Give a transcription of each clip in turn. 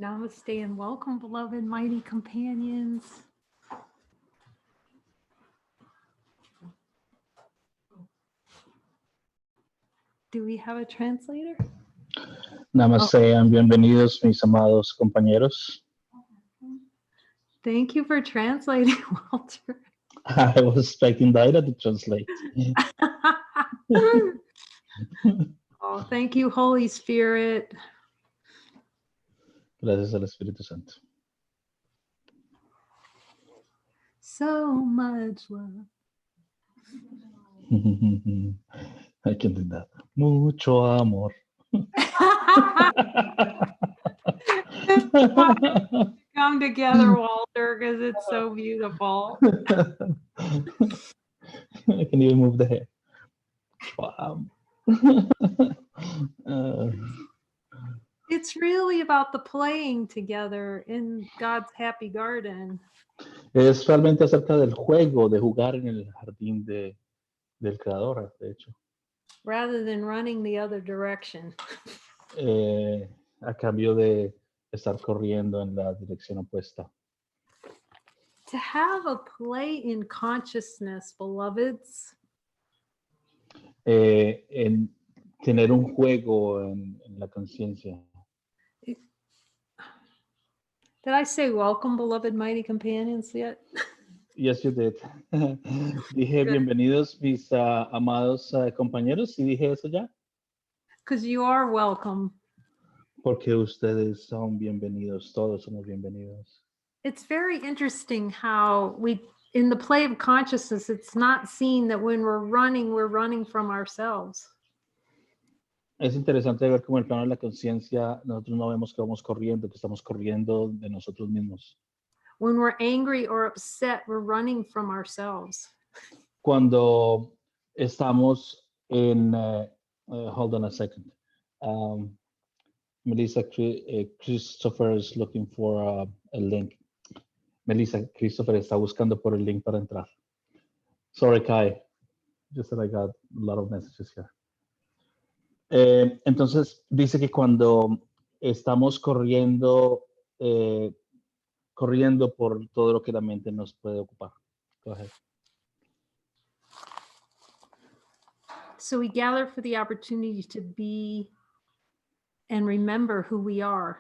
Namaste and welcome, beloved mighty companions. Do we have a translator? Namaste, bienvenidos mis amados compañeros. Thank you for translating, Walter. I was expecting Daira to translate. Oh, thank you, Holy Spirit. Gracias al Espíritu Santo. So much love. I can do that. Mucho amor. Come together, Walter, because it's so beautiful. I can even move the hair. Wow. It's really about the playing together in God's happy garden. Es realmente acerca del juego, de jugar en el jardín del Creador, de hecho. Rather than running the other direction. A cambio de estar corriendo en la dirección opuesta. To have a play in consciousness, beloveds. En tener un juego en la conciencia. Did I say welcome, beloved mighty companions yet? Yes, you did. Dije bienvenidos mis amados compañeros, y dije eso ya. Because you are welcome. Porque ustedes son bienvenidos, todos somos bienvenidos. It's very interesting how in the play of consciousness, it's not seen that when we're running from ourselves. Es interesante ver cómo en el plano de la conciencia nosotros no vemos que vamos corriendo, que estamos corriendo de nosotros mismos. When we're angry or upset, we're running from ourselves. Cuando estamos en, hold on a second. Melissa, Christopher is looking for a link. Melissa, Christopher está buscando por el link para entrar. Sorry, Kai. Just that I got a lot of messages here. Entonces, dice que cuando estamos corriendo por todo lo que la mente nos puede ocupar. Go ahead. So we gather for the opportunity to be and remember who we are.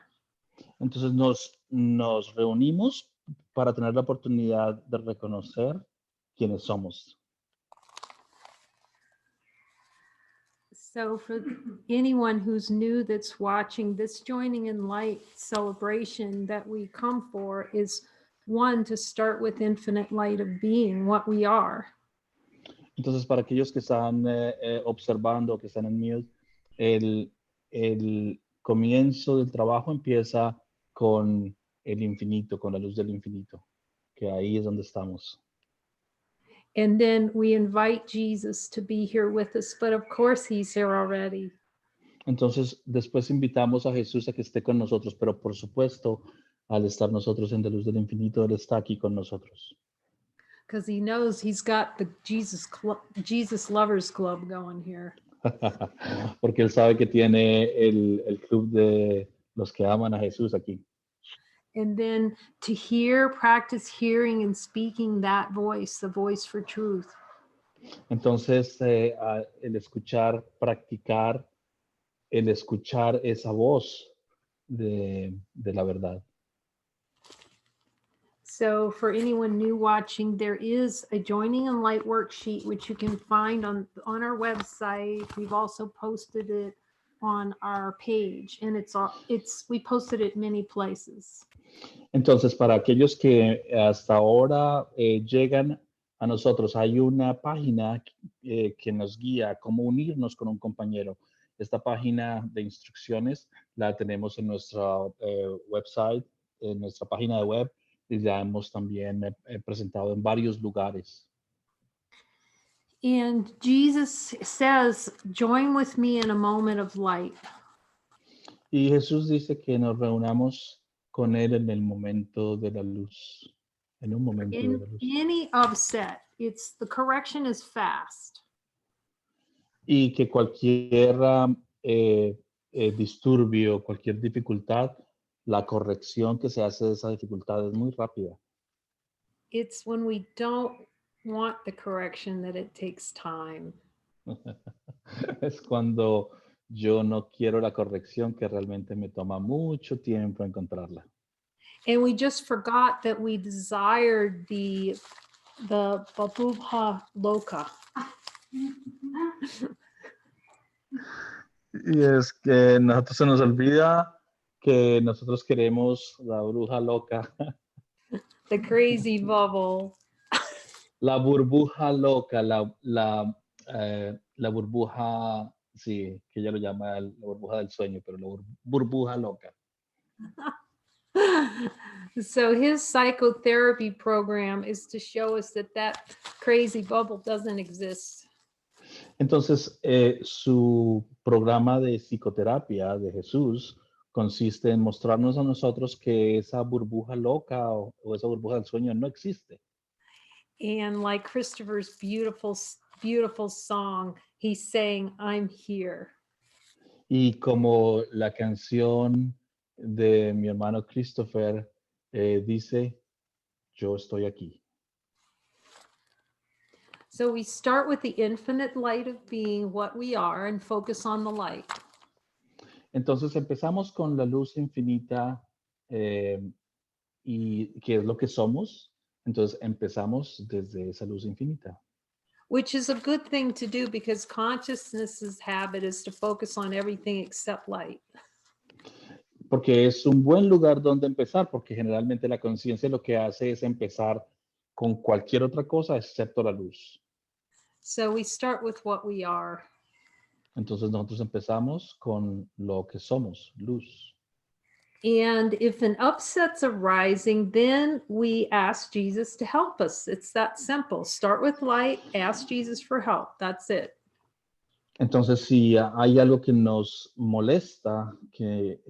Entonces nos reunimos para tener la oportunidad de reconocer quiénes somos. So for anyone who's new that's watching, this Joining in Light celebration that we come for is one, to start with infinite light of being, what we are. Entonces, para aquellos que están observando, que están en mute, el comienzo del trabajo empieza con el infinito, con la luz del infinito, que ahí es donde estamos. And then we invite Jesus to be here with us, but of course he's here already. Entonces, después invitamos a Jesús a que esté con nosotros, pero por supuesto, al estar nosotros en la luz del infinito, Él está aquí con nosotros. Because he knows he's got the Jesus Lovers Club going here. Porque Él sabe que tiene el club de los que aman a Jesús aquí. And then to practice hearing and speaking that voice, the voice for truth. Entonces, el escuchar, practicar, el escuchar esa voz de la verdad. So for anyone new watching, there is a Joining in Light worksheet, which you can find on our website. We've also posted it on our page, and we posted it many places. Entonces, para aquellos que hasta ahora llegan a nosotros, hay una página que nos guía a cómo unirnos con un compañero. Esta página de instrucciones la tenemos en nuestra website, en nuestra página de web, y la hemos también presentado en varios lugares. And Jesus says, join with me in a moment of light. Y Jesús dice que nos reunamos con Él en el momento de la luz. En un momento de la luz. Any upset, the correction is fast. Y que cualquier disturbio, cualquier dificultad, la corrección que se hace de esa dificultad es muy rápida. It's when we don't want the correction that it takes time. Es cuando yo no quiero la corrección que realmente me toma mucho tiempo encontrarla. And we just forgot that we desired the babubha loka. Y es que nosotros se nos olvida que nosotros queremos la bruja loca, The crazy bubble. la burbuja loca, la burbuja, sí, que ella lo llama la burbuja del sueño, pero la burbuja loca. So his psychotherapy program is to show us that that crazy bubble doesn't exist. Entonces, su programa de psicoterapia de Jesús consiste en mostrarnos a nosotros que esa burbuja loca o esa burbuja del sueño no existe. And like Christopher's beautiful song, he's saying, I'm here. Y como la canción de mi hermano Christopher dice, yo estoy aquí. So we start with the infinite light of being what we are and focus on the light. Entonces empezamos con la luz infinita y que es lo que somos. Entonces empezamos desde esa luz infinita. Which is a good thing to do because consciousness's habit is to focus on everything except light. Porque es un buen lugar donde empezar, porque generalmente la conciencia lo que hace es empezar con cualquier otra cosa excepto la luz. So we start with what we are. Entonces nosotros empezamos con lo que somos, luz. And if an upset's arising, then we ask Jesus to help us. It's that simple. Start with light, ask Jesus for help. That's it. Entonces, si hay algo que nos molesta, que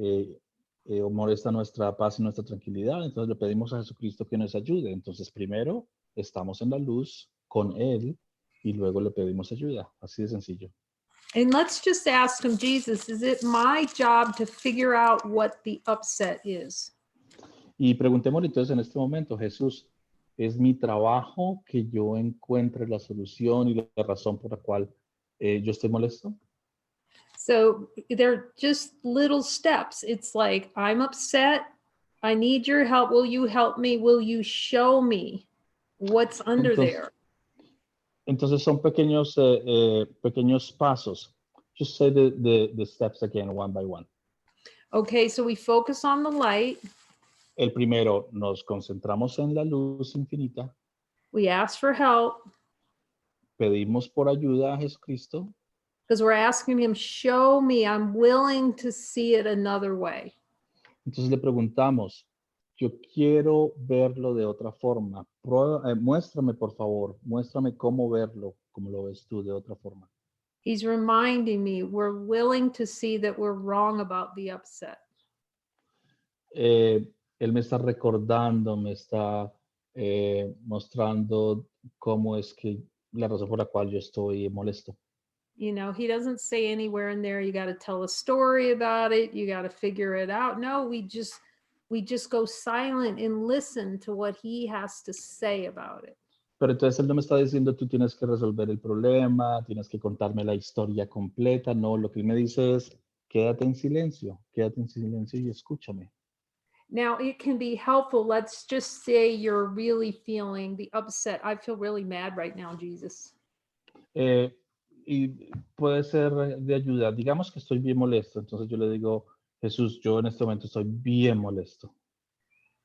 molesta nuestra paz y nuestra tranquilidad, entonces le pedimos a Jesucristo que nos ayude. Entonces, primero estamos en la luz con Él y luego le pedimos ayuda. Así de sencillo. And let's just ask him, Jesus, is it my job to figure out what the upset is? Y preguntémosle entonces en este momento, Jesús, ¿es mi trabajo que yo encuentre la solución y la razón por la cual yo estoy molesto? So they're just little steps. It's like, I'm upset. I need your help. Will you help me? Will you show me what's under Entonces, there? entonces son pequeños pasos. Just say the steps again, one by one. Okay, so we focus on the light. El primero, nos concentramos en la luz infinita, We ask for help pedimos por ayuda a Jesucristo, because we're asking him, show me. I'm willing to see it another way. entonces le preguntamos, yo quiero verlo de otra forma, muéstrame por favor, muéstrame cómo verlo, como lo ves tú de otra forma. He's reminding me we're willing to see that we're wrong about the upset. Él me está recordando, me está mostrando cómo es que la razón por la cual yo estoy molesto. You know, he doesn't say anywhere in there, you got to tell a story about it. You got to figure it out. No, we just go silent and listen to what he has to say about it. Pero entonces él no me está diciendo, tú tienes que resolver el problema, tienes que contarme la historia completa. No, lo que él me dice es, quédate en silencio y escúchame. Now, it can be helpful. Let's just say you're really feeling the upset. I feel really mad right now, Jesus. Y puede ser de ayuda. Digamos que estoy bien molesto. Entonces yo le digo, Jesús, yo en este momento estoy bien molesto.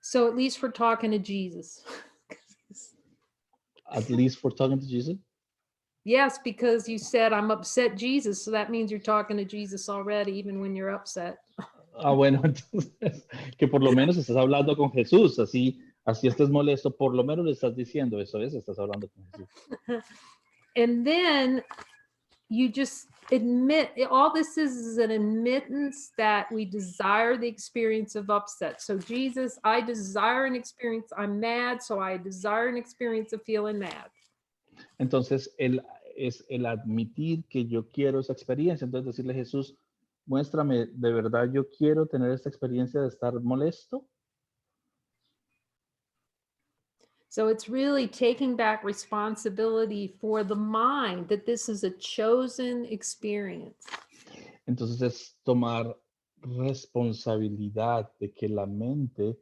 So at least we're talking to Jesus. At least we're talking to Jesus. Yes, because you said I'm upset, Jesus. So that means you're talking to Jesus already, even when you're upset. Ah, bueno, entonces, que por lo menos estás hablando con Jesús, así estés molesto, por lo menos le estás diciendo, eso es, estás hablando con Jesús. And then you just admit, all this is an admittance that we desire the experience of upset. So Jesus, I desire an experience, I'm mad, so I desire an experience of feeling mad. Entonces, es el admitir que yo quiero esa experiencia. Entonces, decirle a Jesús, muéstrame, de verdad yo quiero tener esta experiencia de estar molesto. So it's really taking back responsibility for the mind that this is a chosen experience. Entonces es tomar responsabilidad de que la mente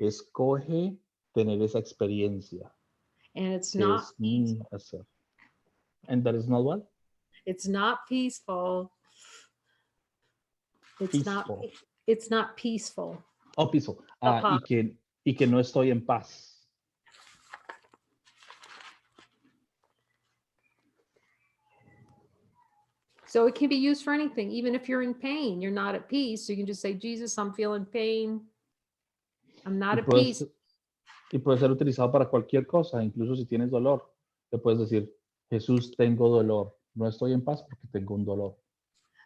escoge tener esa experiencia, And it's que not es mi hacer. And that is not what? it's not peaceful. It's not Peaceful. it's not peaceful. Oh, peaceful. Apa- Y que no estoy en paz. So it can be used for anything. Even if you're in pain, you're not at peace. So you can just say, Jesus, I'm feeling pain. I'm not Y at peace. puede ser utilizado para cualquier cosa, incluso si tienes dolor. Le puedes decir, Jesús, tengo dolor. No estoy en paz porque tengo un dolor.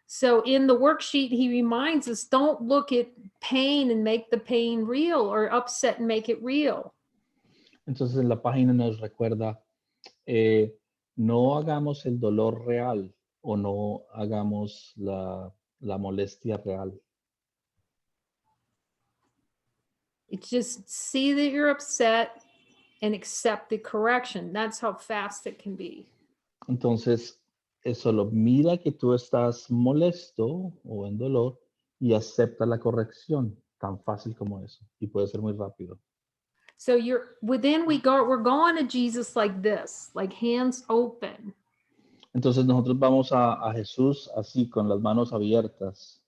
So in the worksheet, he reminds us, don't look at pain and make the pain real, or upset and make it real. Entonces en la página nos recuerda, no hagamos el dolor real o no hagamos la molestia real. It's just see that you're upset and accept the correction. That's how fast it can be. Entonces, es solo mira que tú estás molesto o en dolor y acepta la corrección, tan fácil como eso. Y puede ser muy rápido. So we're going to Jesus like this, like hands open. Entonces nosotros vamos a Jesús así, con las manos abiertas.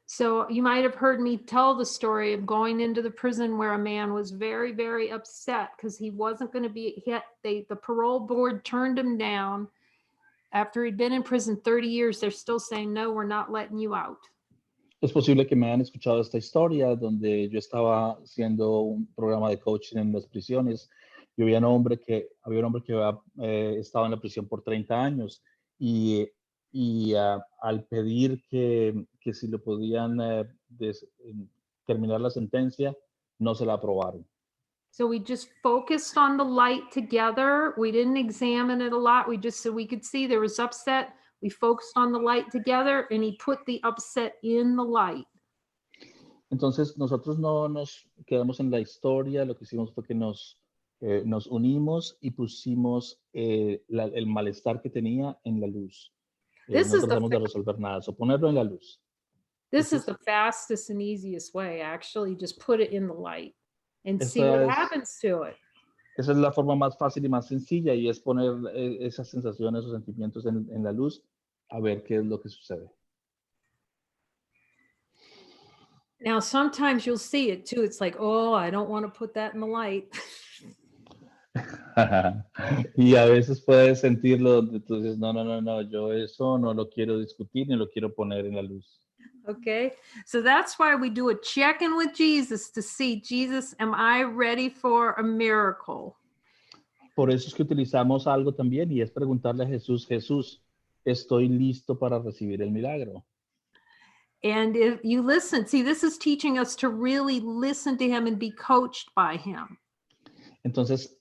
So you might have heard me tell the story of going into the prison where a man was very, very upset because he wasn't going to be hit. The parole board turned him down. After he'd been in prison 30 years, they're still saying, no, we're not letting you out. Es posible que me hayan escuchado esta historia donde yo estaba haciendo un programa de coaching en las prisiones y había un hombre que había estado en la prisión por 30 años y al pedir que si le podían terminar la sentencia, no se la aprobaron. So we just focused on the light together. We didn't examine it a lot. We just, so we could see there was upset. We focused on the light together and he put the upset in the light. Entonces nosotros no nos quedamos en la historia, lo que hicimos fue que nos unimos y pusimos el malestar que tenía en la luz. This No is the tratamos de resolver nada, so ponerlo en la luz. This is the fastest and easiest way, actually. Just put it in the light and see Esa what es, happens to it. esa es la forma más fácil y más sencilla y es poner esas sensaciones o sentimientos en la luz a ver qué es lo que sucede. Now, sometimes you'll see it too. It's like, oh, I don't want to put that in the light. Y a veces puedes sentirlo donde tú dices, no, yo eso no lo quiero discutir ni lo quiero poner en la luz. Okay, so that's why we do a check-in with Jesus to see, Jesus, am I ready for a miracle? Por eso es que utilizamos algo también y es preguntarle a Jesús, Jesús, ¿estoy listo para recibir el milagro? And if you listen, see, this is teaching us to really listen to him and be coached by him. Entonces,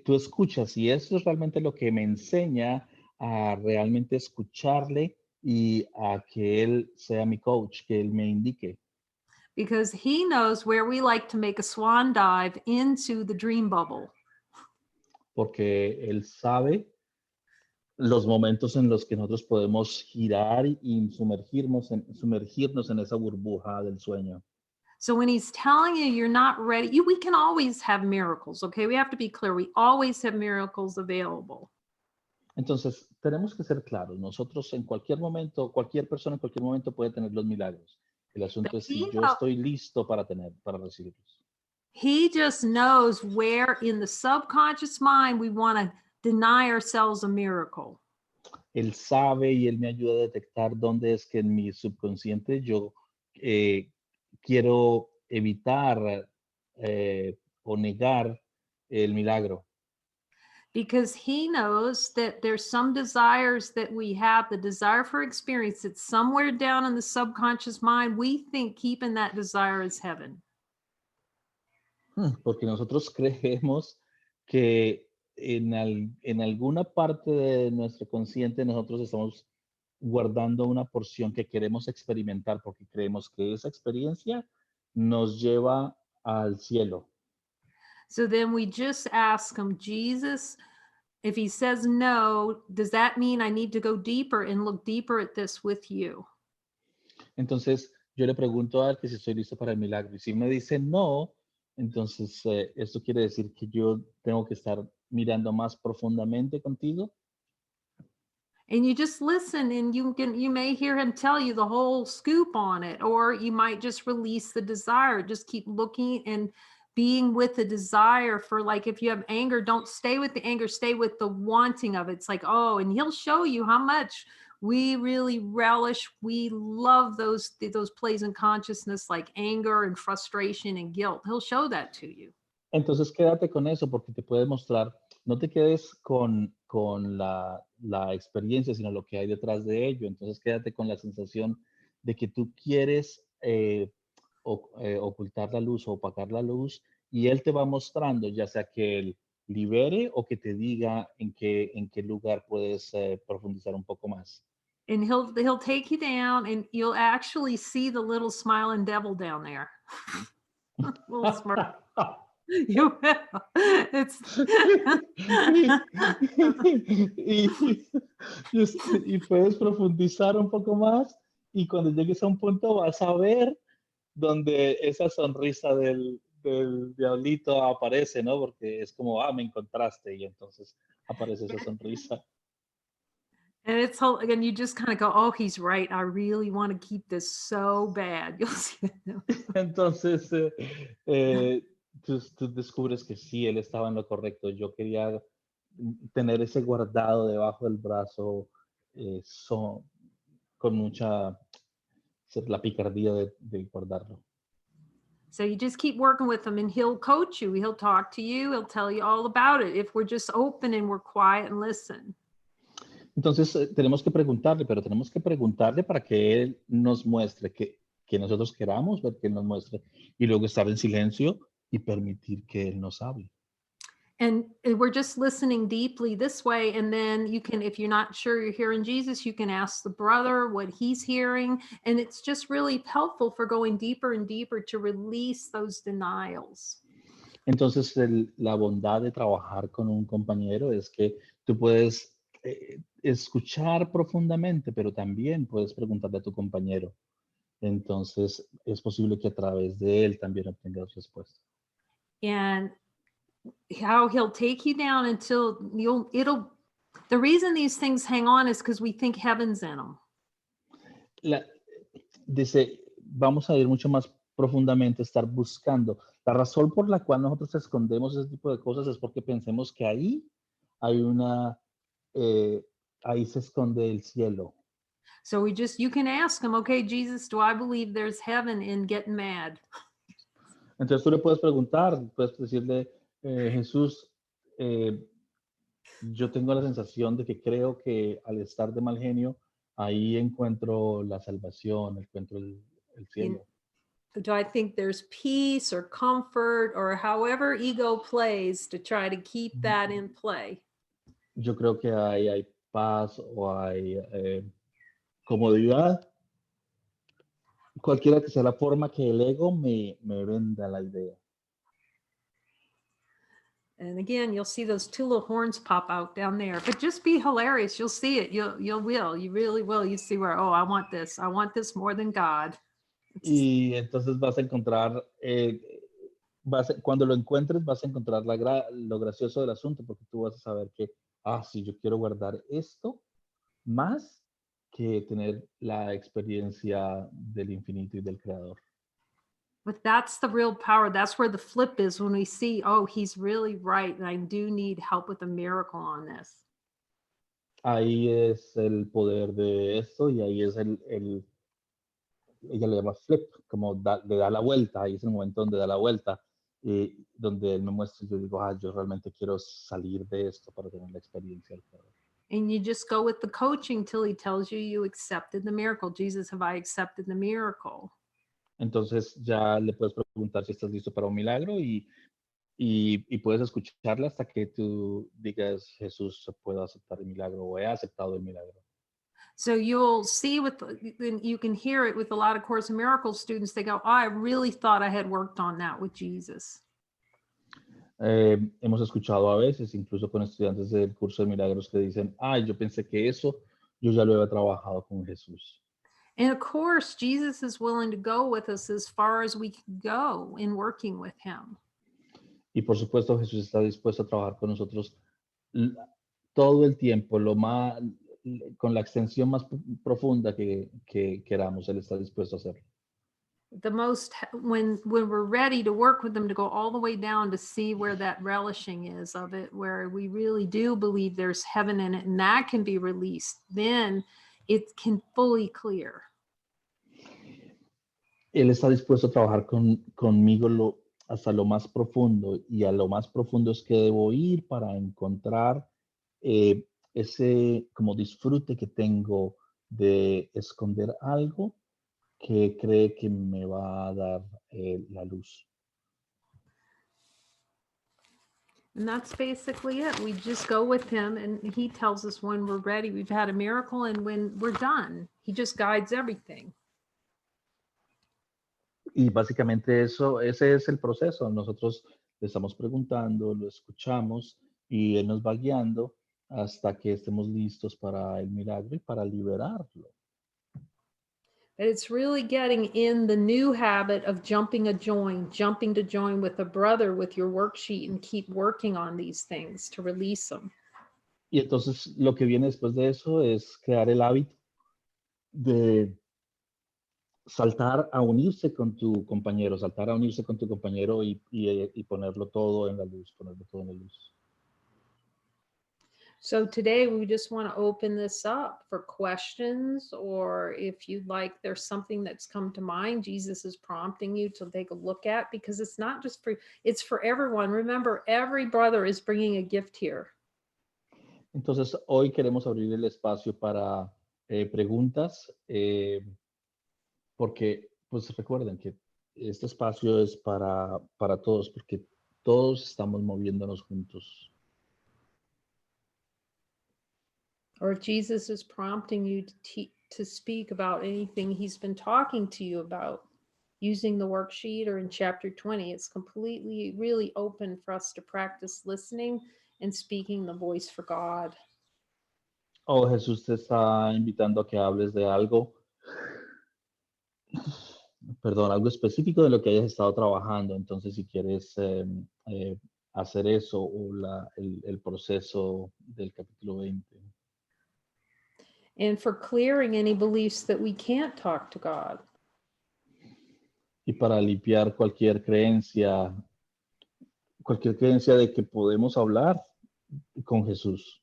tú escuchas y eso es realmente lo que me enseña a realmente escucharle y a que él sea mi coach, que él me indique. Because he knows where we like to make a swan dive into the dream bubble. Porque él sabe los momentos en los que nosotros podemos girar y sumergirnos en esa burbuja del sueño. So when he's telling you you're not ready, we can always have miracles, okay? We have to be clear. We always have miracles available. Entonces, tenemos que ser claros. Nosotros en cualquier momento, cualquier persona en cualquier momento puede tener los milagros. El asunto es si yo estoy listo para recibirlos. He just knows where in the subconscious mind we want to deny ourselves a miracle. Él sabe y él me ayuda a detectar dónde es que en mi subconsciente yo quiero evitar o negar el milagro. Because he knows that there's some desires that we have, the desire for experience, it's somewhere down in the subconscious mind. We think keeping that desire is heaven. Porque nosotros creemos que en alguna parte de nuestro consciente nosotros estamos guardando una porción que queremos experimentar porque creemos que esa experiencia nos lleva al cielo. So then we just ask him, Jesus, if he says no, does that mean I need to go deeper and look deeper at this with you? Entonces yo le pregunto a él que si estoy listo para el milagro. Y si me dice no, entonces esto quiere decir que yo tengo que estar mirando más profundamente contigo. And you just listen and you may hear him tell you the whole scoop on it, or you might just release the desire. Just keep looking and being with the desire for, like, if you have anger, don't stay with the anger, stay with the wanting of it. It's like, oh, and he'll show you how much we really relish, we love those plays in consciousness, like anger and frustration and guilt. He'll show that to you. Entonces quédate con eso porque te puede mostrar, no te quedes con la experiencia, sino lo que hay detrás de ello. Entonces quédate con la sensación de que tú quieres ocultar la luz o opacar la luz y él te va mostrando, ya sea que él libere o que te diga en qué lugar puedes profundizar un poco más. And he'll take you down and you'll actually see the little smiling devil down there. Little smirk. You will. It's y, y puedes profundizar un poco más y cuando llegues a un punto vas a ver donde esa sonrisa del diablito aparece, ¿no? Porque es como, me encontraste y entonces aparece esa sonrisa. and it's whole again, you just kind of go, oh, he's right. I really want to keep this so bad. You'll see it. Entonces, tú descubres que sí, él estaba en lo correcto. Yo quería tener ese guardado debajo del brazo con mucha la picardía de guardarlo. So you just keep working with him and he'll coach you. He'll talk to you. He'll tell you all about it if we're just open and we're quiet and listen. Entonces, tenemos que preguntarle, pero tenemos que preguntarle para que él nos muestre, que nosotros queramos ver que él nos muestre, y luego estar en silencio y permitir que él nos hable. And we're just listening deeply this way. And then you can, if you're not sure you're hearing Jesus, you can ask the brother what he's hearing. And it's just really helpful for going deeper and deeper to release those denials. Entonces, la bondad de trabajar con un compañero es que tú puedes escuchar profundamente, pero también puedes preguntarle a tu compañero. Entonces, es posible que a través de él también obtengas respuesta. And how he'll take you down until the reason these things hang on is because we think heaven's in them. Dice, vamos a ir mucho más profundamente, estar buscando. La razón por la cual nosotros escondemos ese tipo de cosas es porque pensemos que ahí hay ahí se esconde el cielo. So you can ask him, okay, Jesus, do I believe there's heaven in getting mad? Entonces tú le puedes preguntar, puedes decirle, Jesús, yo tengo la sensación de que creo que al estar de mal genio, ahí encuentro la salvación, encuentro el cielo. Do I think there's peace or comfort or however ego plays to try to keep that in play? Yo creo que hay paz o hay comodidad, cualquiera que sea la forma que el ego me venda la idea. And again, you'll see those two little horns pop out down there, but just be hilarious. You'll see it. You really will. You see where, oh, I want this more than God. Y entonces vas a encontrar, cuando lo encuentres, vas a encontrar lo gracioso del asunto, porque tú vas a saber que, sí, yo quiero guardar esto más que tener la experiencia del infinito y del creador. But that's the real power. That's where the flip is when we see, oh, he's really right. And I do need help with a miracle on this. Ahí es el poder de esto y ahí es ella le llama flip, como le da la vuelta, ahí es el momento donde da la vuelta, donde él me muestra y yo digo, yo realmente quiero salir de esto para tener la experiencia del creador. And you just go with the coaching till he tells you you accepted the miracle. Jesus, have I accepted the miracle? Entonces ya le puedes preguntar si estás listo para un milagro y puedes escucharle hasta que tú digas, Jesús, puedo aceptar el milagro o he aceptado el milagro. So you'll see you can hear it with a lot of Course in Miracles students. They go, oh, I really thought I had worked on that with Jesus. Hemos escuchado a veces, incluso con estudiantes del curso de milagros, que dicen, ay, yo pensé que eso yo ya lo había trabajado con Jesús. And of course, Jesus is willing to go with us as far as we can go in working with him. Y por supuesto, Jesús está dispuesto a trabajar con nosotros todo el tiempo, con la extensión más profunda que queramos, Él está dispuesto a hacerlo. When we're ready to work with them, to go all the way down to see where that relishing is of it, where we really do believe there's heaven in it and that can be released, then it can fully clear. Él está dispuesto a trabajar conmigo hasta lo más profundo, y a lo más profundo es que debo ir para encontrar ese como disfrute que tengo de esconder algo que cree que me va a dar la luz. And that's basically it. We just go with him and he tells us when we're ready, we've had a miracle, and when we're done, he just guides everything. Y básicamente ese es el proceso. Nosotros le estamos preguntando, lo escuchamos y Él nos va guiando hasta que estemos listos para el milagro y para liberarlo. But it's really getting in the new habit of jumping to join with a brother with your worksheet and keep working on these things to release them. Y entonces lo que viene después de eso es crear el hábito de saltar a unirse con tu compañero, y ponerlo todo en la luz, So today we just want to open this up for questions, or if you'd like, there's something that's come to mind Jesus is prompting you to take a look at, because it's not just it's for everyone. Remember, every brother is bringing a gift here. Entonces, hoy queremos abrir el espacio para preguntas, porque pues recuerden que este espacio es para todos, porque todos estamos moviéndonos juntos. Or if Jesus is prompting you to speak about anything he's been talking to you about, using the worksheet or in chapter 20, it's completely, really open for us to practice listening and speaking the voice for God. O Jesús te está invitando a que hables de algo, algo específico de lo que hayas estado trabajando. Entonces, si quieres hacer eso, o el proceso del capítulo 20. And for clearing any beliefs that we can't talk to God. Y para limpiar cualquier creencia de que podemos hablar con Jesús.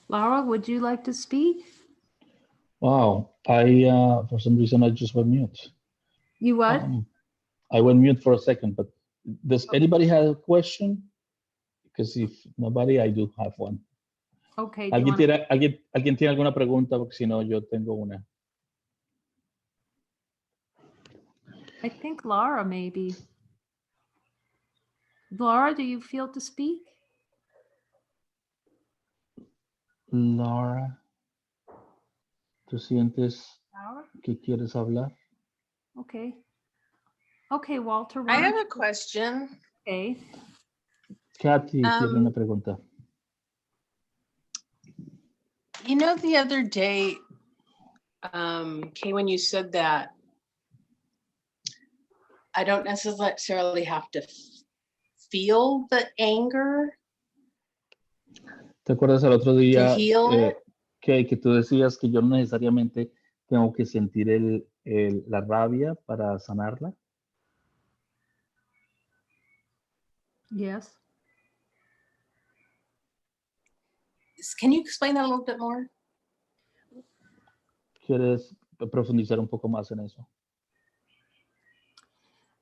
Laura, would you like to speak? Wow, for some reason I just went mute. You what? I went mute for a second, but does anybody have a question? Because if nobody, I do have one. Okay. ¿Alguien tiene alguna pregunta? Porque si no, yo tengo una. I think Laura, maybe. Laura, do you feel to speak? Laura, ¿tú sientes Laura? que quieres hablar? Okay. Okay, Walter. I have a question. Okay. Katy tiene una pregunta. You know, the other day, Kay, when you said that, I don't necessarily have to feel the anger. ¿Te acuerdas el otro día To heal? que tú decías que yo no necesariamente tengo que sentir la rabia para sanarla? Yes. Can you explain that a little bit more? ¿Quieres profundizar un poco más en eso?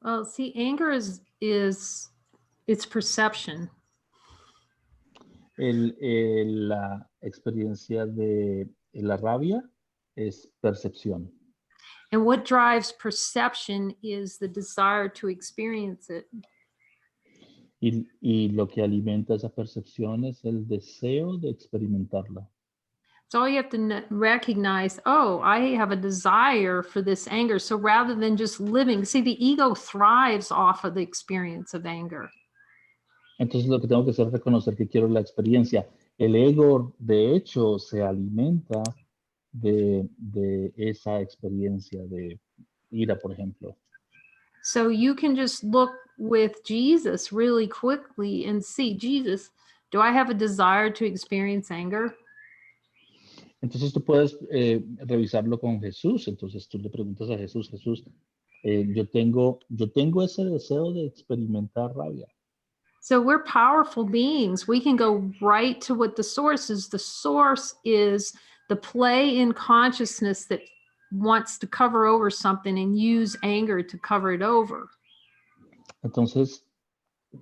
Well, see, anger is it's perception. La experiencia de la rabia es percepción. And what drives perception is the desire to experience it. Y lo que alimenta esa percepción es el deseo de experimentarla. So all you have to recognize, oh, I have a desire for this anger. So rather than just living, see, the ego thrives off of the experience of anger. Entonces lo que tengo que hacer es reconocer que quiero la experiencia. El ego, de hecho, se alimenta de esa experiencia de ira, por ejemplo. So you can just look with Jesus really quickly and see, Jesus, do I have a desire to experience anger? Entonces tú puedes revisarlo con Jesús. Entonces tú le preguntas a Jesús, Jesús, yo tengo ese deseo de experimentar rabia. So we're powerful beings. We can go right to what the source is. The source is the play in consciousness that wants to cover over something and use anger to cover it over. Entonces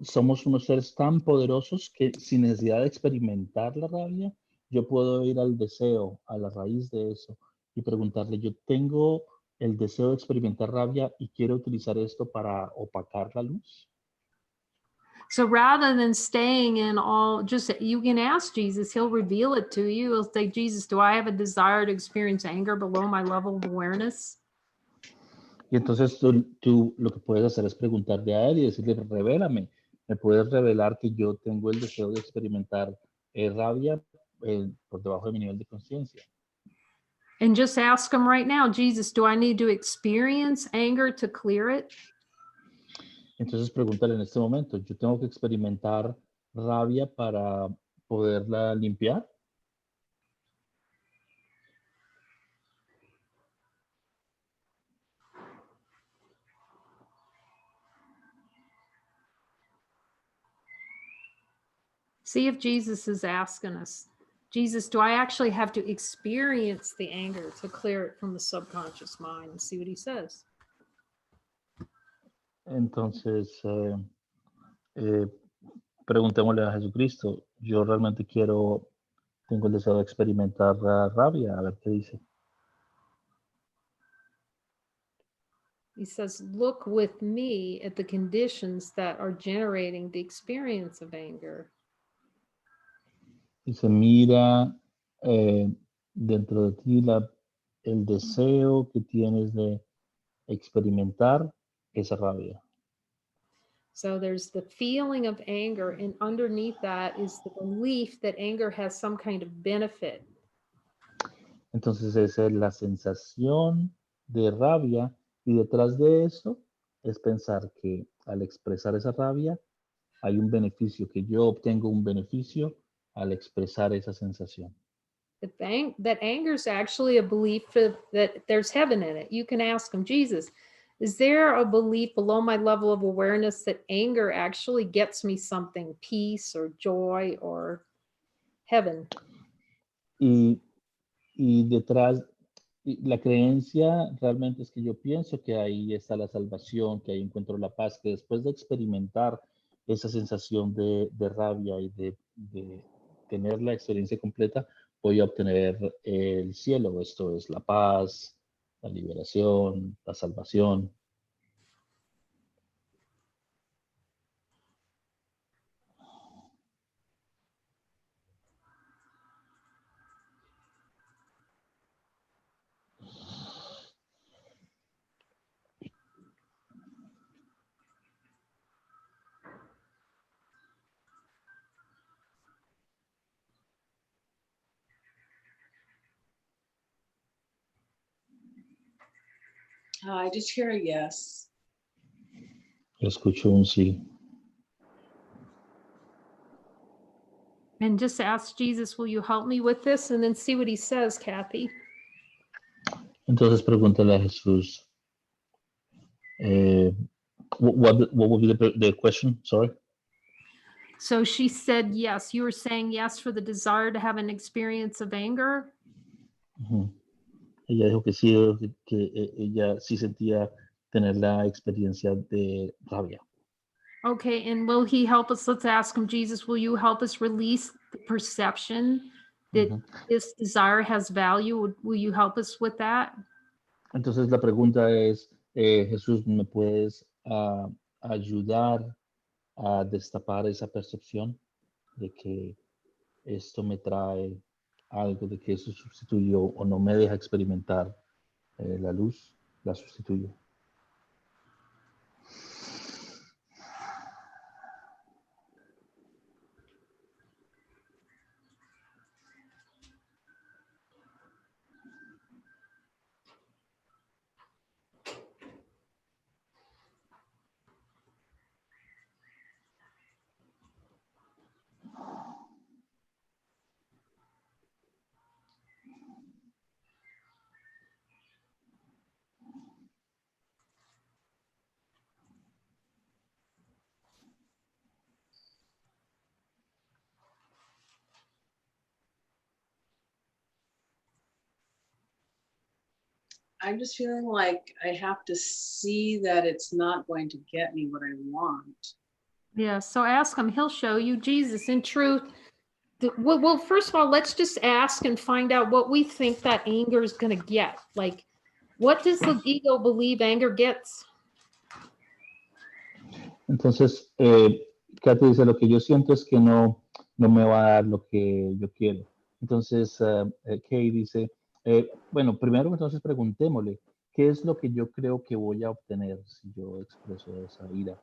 somos unos seres tan poderosos que sin necesidad de experimentar la rabia, yo puedo ir al deseo, a la raíz de eso y preguntarle, yo tengo el deseo de experimentar rabia y quiero utilizar esto para opacar la luz. So rather than staying in all, just you can ask Jesus, he'll reveal it to you. He'll say, Jesus, do I have a desire to experience anger below my level of awareness? Y entonces tú lo que puedes hacer es preguntarle a él y decirle, revélame, me puedes revelar que yo tengo el deseo de experimentar rabia por debajo de mi nivel de conciencia. And just ask him right now, Jesus, do I need to experience anger to clear it? Entonces pregúntale en este momento, ¿yo tengo que experimentar rabia para poderla limpiar? See if Jesus is asking us, Jesus, do I actually have to experience the anger to clear it from the subconscious mind? And see what he says. Entonces, preguntémosle a Jesucristo, yo realmente tengo el deseo de experimentar rabia, a ver qué dice. He says, look with me at the conditions that are generating the experience of anger. Dice, mira dentro de ti el deseo que tienes de experimentar esa rabia. So there's the feeling of anger, and underneath that is the belief that anger has some kind of benefit. Entonces esa es la sensación de rabia y detrás de eso es pensar que al expresar esa rabia hay un beneficio, que yo obtengo un beneficio al expresar esa sensación. That anger is actually a belief that there's heaven in it. You can ask him, Jesus, is there a belief below my level of awareness that anger actually gets me something, peace or joy or heaven? Y detrás, la creencia realmente es que yo pienso que ahí está la salvación, que ahí encuentro la paz, que después de experimentar esa sensación de rabia y de tener la experiencia completa, voy a obtener el cielo. Esto es la paz, la liberación, la salvación. I just hear a yes. Escucho un sí. And just ask Jesus, will you help me with this? And then see what he says, Kathy. Entonces pregúntale a Jesús. What would be the question? Sorry. So she said yes. You were saying yes for the desire to have an experience of anger? Uh-huh. ella dijo que sí, ella sí sentía tener la experiencia de rabia. Okay, and will he help us? Let's ask him, Jesus, will you help us release the perception that Ujú. this desire has value? Will you help us with that? Entonces la pregunta es, Jesús, ¿me puedes ayudar a destapar esa percepción de que esto me trae algo, de que eso sustituyó o no me deja experimentar la luz, la sustituyo? I'm just feeling like I have to see that it's not going to get me what I want. Yeah, so ask him, he'll show you. Jesus, in truth, well, first of all, let's just ask and find out what we think that anger is going to get. Like, what does the ego believe anger gets? Entonces, Katy dice, lo que yo siento es que no me va a dar lo que yo quiero. Entonces, Kay dice, bueno, primero entonces preguntémosle, ¿qué es lo que yo creo que voy a obtener si yo expreso esa ira?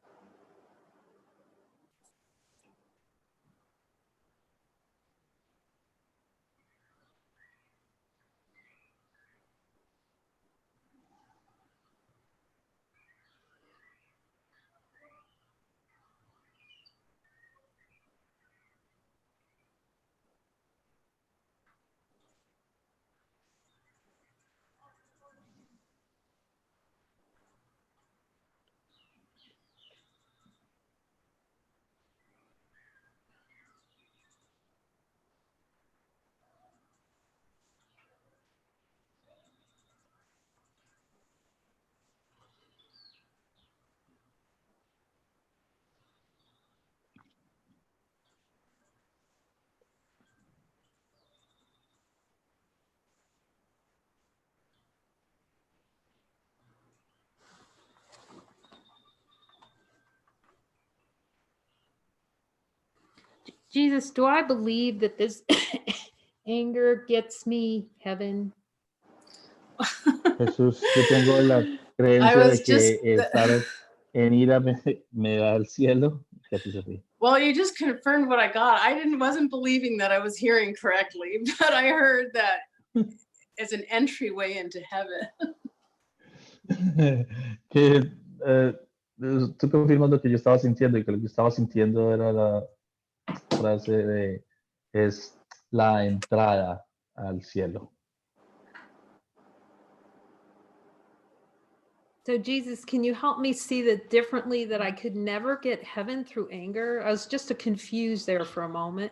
Jesus, do I believe that this anger gets me heaven? Jesús, yo tengo la I creencia de was just, que estar en ira me da al cielo. Katy se ríe. well, you just confirmed what I got. Wasn't believing that I was hearing correctly, but I heard that it's an entryway into heaven. que tú confirmas lo que yo estaba sintiendo y que lo que estaba sintiendo era la frase de es la entrada al cielo. So, Jesus, can you help me see that differently, that I could never get heaven through anger? I was just confused there for a moment.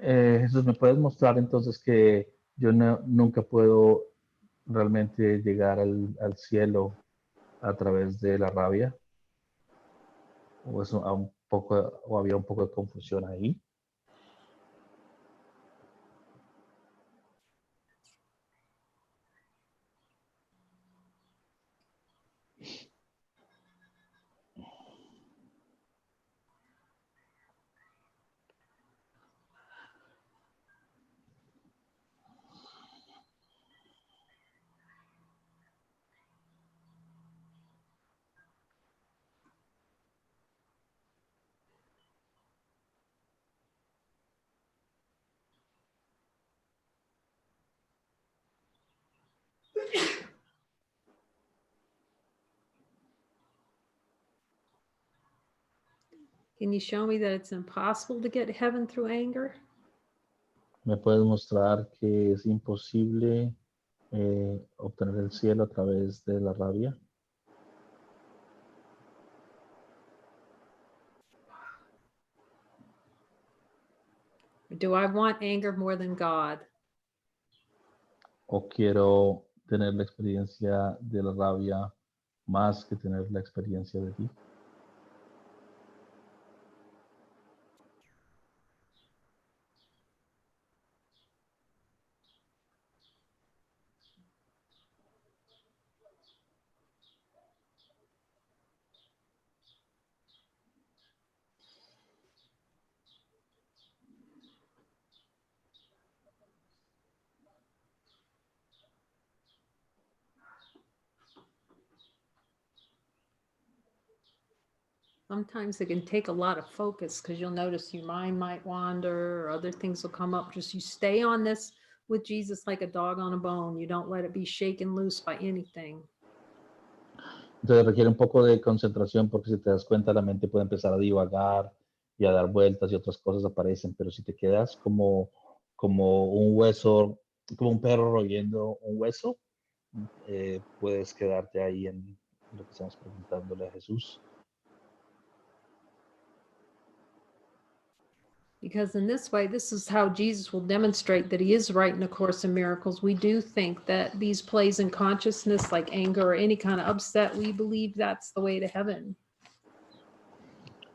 Jesús, ¿me puedes mostrar entonces que yo nunca puedo realmente llegar al cielo a través de la rabia? ¿O, o había un poco de confusión ahí? Can you show me that it's impossible to get heaven through anger? ¿Me puedes mostrar que es imposible obtener el cielo a través de la rabia? Do I want anger more than God? o quiero tener la experiencia de la rabia más que tener la experiencia de ti? Sometimes it can take a lot of focus because you'll notice your mind might wander or other things will come up. Just you stay on this with Jesus like a dog on a bone. You don't let it be shaken loose by anything. Entonces requiere un poco de concentración porque si te das cuenta la mente puede empezar a divagar y a dar vueltas y otras cosas aparecen, pero si te quedas como un hueso, como un perro royendo un hueso, puedes quedarte ahí en lo que estamos preguntándole a Jesús. Because in this way, this is how Jesus will demonstrate that he is writing A Course in Miracles. We do think that these plays in consciousness, like anger or any kind of upset, we believe that's the way to heaven.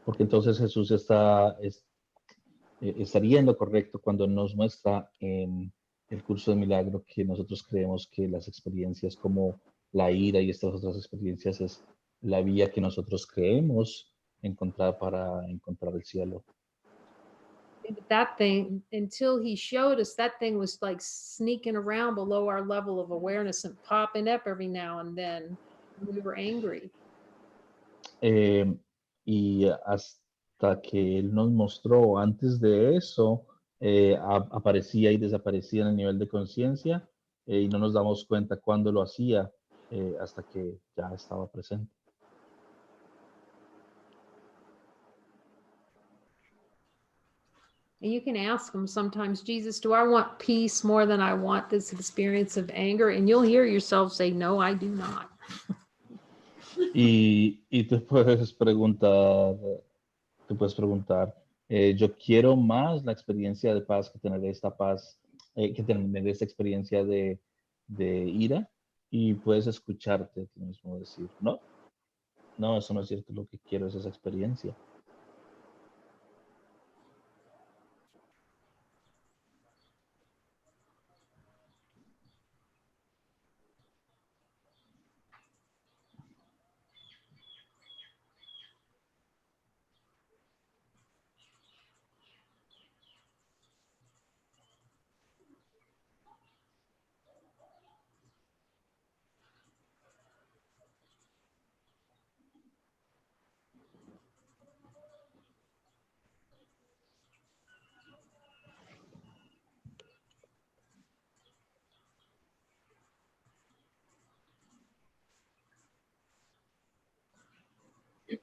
Porque entonces Jesús estaría en lo correcto cuando nos muestra en el curso de milagro que nosotros creemos que las experiencias como la ira y estas otras experiencias es la vía que nosotros creemos encontrar para encontrar el cielo. But that thing, until he showed us, that thing was like sneaking around below our level of awareness and popping up every now and then when we were angry. Y hasta que Él nos mostró, antes de eso, aparecía y desaparecía en el nivel de conciencia y no nos damos cuenta cuándo lo hacía hasta que ya estaba presente. And you can ask him sometimes, Jesus, do I want peace more than I want this experience of anger? And you'll hear yourself say, no, I do not. Y tú puedes preguntar, yo quiero más la experiencia de paz que tener esta paz, que tener esta experiencia de ira, y puedes escucharte a ti mismo decir, no, no, eso no es cierto, lo que quiero es esa experiencia.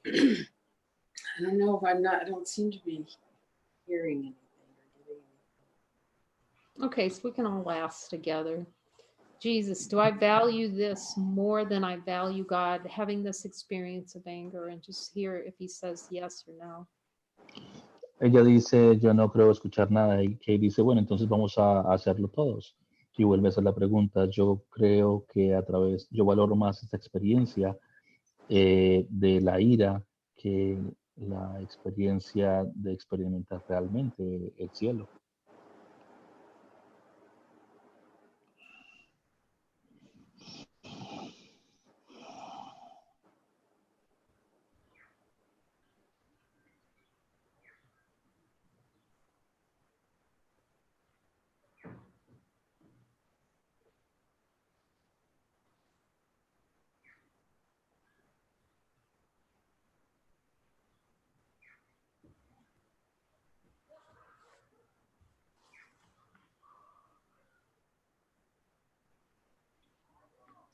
I don't know if I don't seem to be hearing anything or getting anything. Okay, so we can all last together. Jesus, do I value this more than I value God, having this experience of anger? And just hear if he says yes or no. Ella dice, yo no creo escuchar nada, y Kay dice, bueno, entonces vamos a hacerlo todos. Y vuelve a hacer la pregunta, yo creo que yo valoro más esta experiencia de la ira que la experiencia de experimentar realmente el cielo.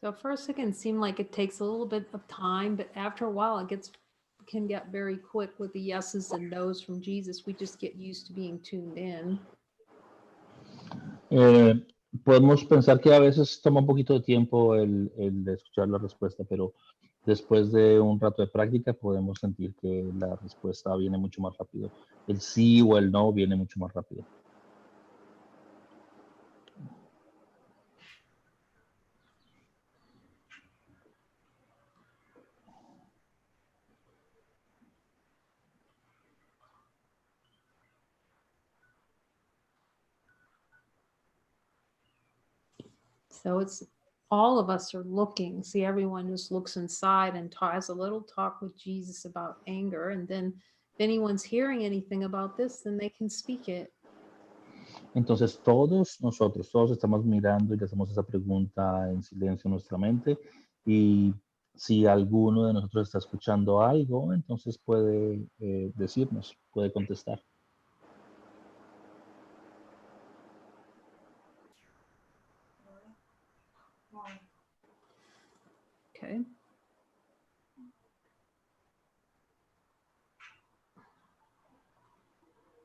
So at first it can seem like it takes a little bit of time, but after a while can get very quick with the yeses and nos from Jesus. We just get used to being tuned in. Podemos pensar que a veces toma un poquito de tiempo el escuchar la respuesta, pero después de un rato de práctica podemos sentir que la respuesta viene mucho más rápido. El sí o el no viene mucho más rápido. So it's all of us are looking. See, everyone just looks inside and has a little talk with Jesus about anger. And then if anyone's hearing anything about this, then they can speak it. Entonces todos nosotros, todos estamos mirando y le hacemos esa pregunta en silencio en nuestra mente y si alguno de nosotros está escuchando algo, entonces puede decirnos, puede contestar. Okay.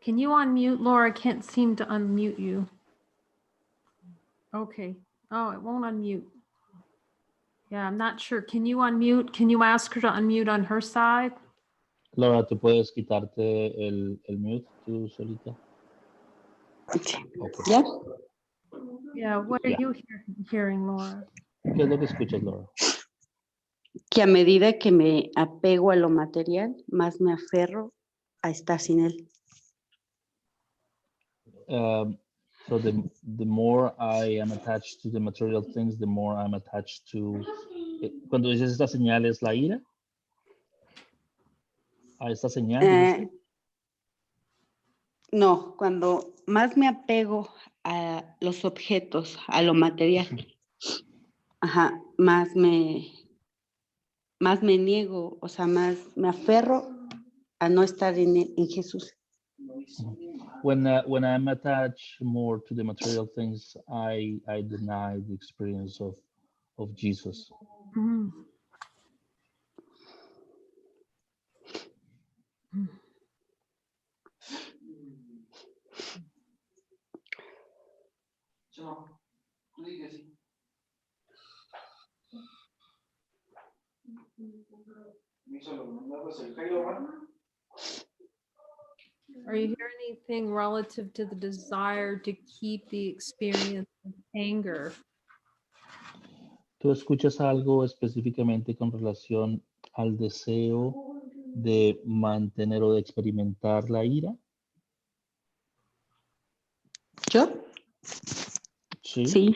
Can you unmute, Laura? I can't seem to unmute you. Okay. Oh, it won't unmute. Yeah, I'm not sure. Can you unmute? Can you ask her to unmute on her side? Laura, ¿tú puedes quitarte el mute tú solita? Sí. Okay. ¿Ya? Yeah, what are Yeah. you hearing, Laura? ¿Qué es lo que escuchas, Laura? Que a medida que me apego a lo material, más me aferro a estar sin él. So the more I am attached to the material things, the more I'm attached to. Cuando dices esta señal es la ira. A esta señal. ¿Dijiste? No, cuando más me apego a los objetos, a lo material, ajá, más me niego, o sea, más me aferro a no estar en Jesús. When I'm attached more to the material things, I deny the experience of Jesus. Mm. Are you hearing anything relative to the desire to keep the experience of anger? ¿Tú escuchas algo específicamente con relación al deseo de mantener o de experimentar la ira? ¿Yo? Sí. Sí,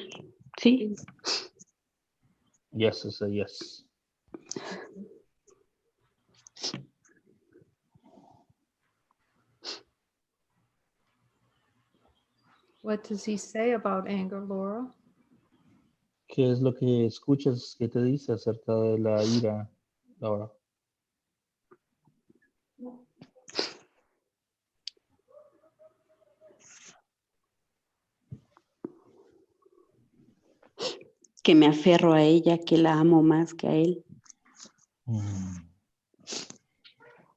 sí. Yes, it's a yes. What does he say about anger, Laura? ¿Qué es lo que escuchas que te dice acerca de la ira, Laura? Que me aferro a ella, que la amo más que a él.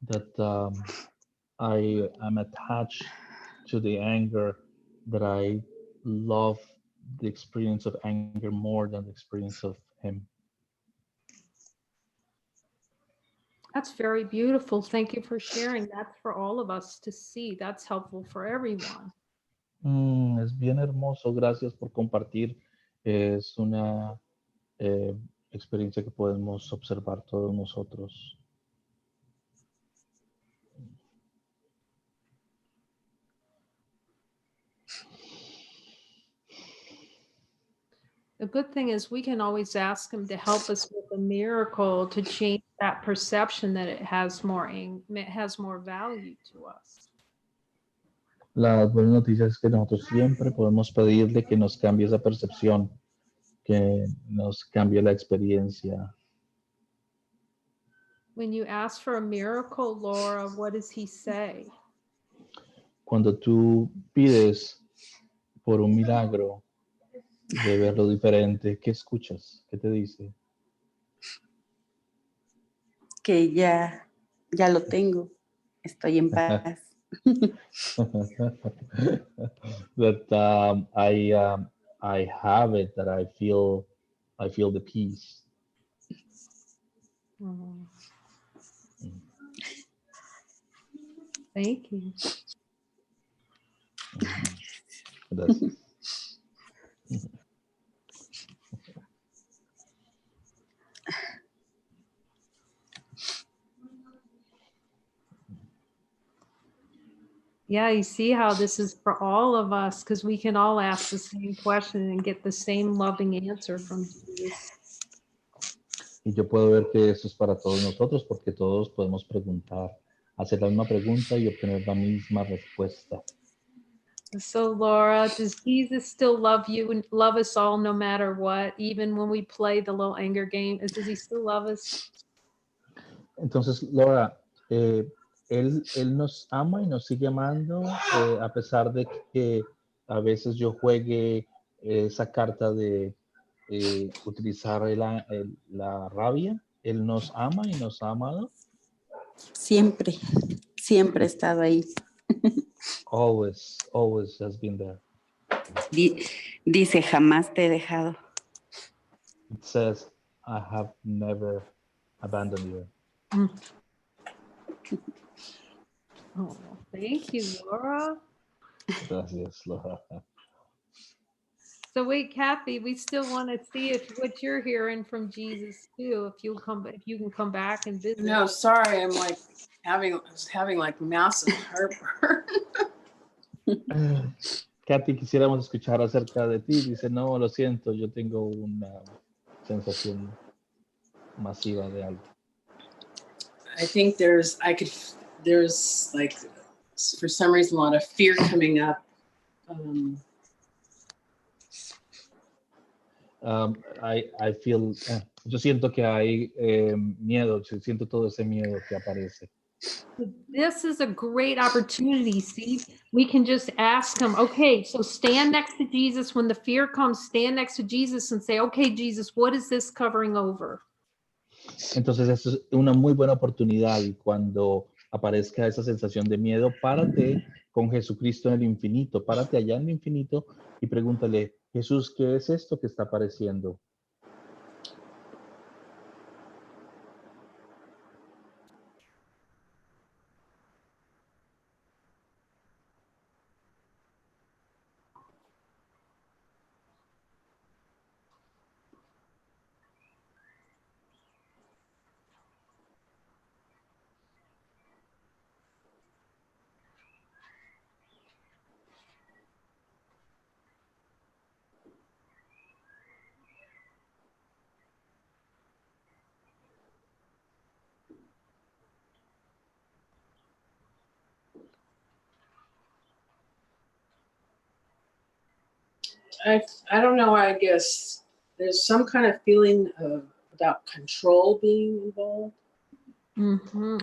That I am attached to the anger, that I love the experience of anger more than the experience of him. That's very beautiful. Thank you for sharing. That's for all of us to see. That's helpful for everyone. Es bien hermoso, gracias por compartir. Es una experiencia que podemos observar todos nosotros. The good thing is we can always ask him to help us with a miracle to change that perception that it has more value to us. Las buenas noticias es que nosotros siempre podemos pedirle que nos cambie esa percepción, que nos cambie la experiencia. When you ask for a miracle, Laura, what does he say? Cuando tú pides por un milagro de verlo diferente, ¿qué escuchas? ¿Qué te dice? Que ya lo tengo. Estoy en paz. That I have it, that I feel the peace. Mm. Thank you. Gracias. Yeah, you see how this is for all of us because we can all ask the same question and get the same loving answer from Jesus. Y yo puedo ver que eso es para todos nosotros porque todos podemos preguntar, hacer la misma pregunta y obtener la misma respuesta. So, Laura, does Jesus still love you and love us all no matter what, even when we play the little anger game? Does he still love us? Entonces, Laura, él nos ama y nos sigue amando a pesar de que a veces yo juegue esa carta de utilizar la rabia. Él nos ama y nos ha amado. Siempre, siempre he estado ahí. Always, always has been there. Dice, jamás te he dejado. It says, I have never abandoned you. Oh, thank you, Laura. Gracias, Laura. So wait, Kathy, we still want to see if what you're hearing from Jesus too. If you can come back and visit. No, sorry, I'm like having like massive heartburn. Katy, quisiéramos escuchar acerca de ti. Dice, no, lo siento, yo tengo una sensación masiva de algo. I think there's like, for some reason, a lot of fear coming up. I feel, yo siento que hay miedo, siento todo ese miedo que aparece. This is a great opportunity. See, we can just ask him, okay, so stand next to Jesus. When the fear comes, stand next to Jesus and say, okay, Jesus, what is this covering over? Entonces, esto es una muy buena oportunidad y cuando aparezca esa sensación de miedo, párate con Jesucristo en el infinito, párate allá en el infinito y pregúntale, Jesús, ¿qué es esto que está apareciendo? I don't know. I guess there's some kind of feeling about control being involved.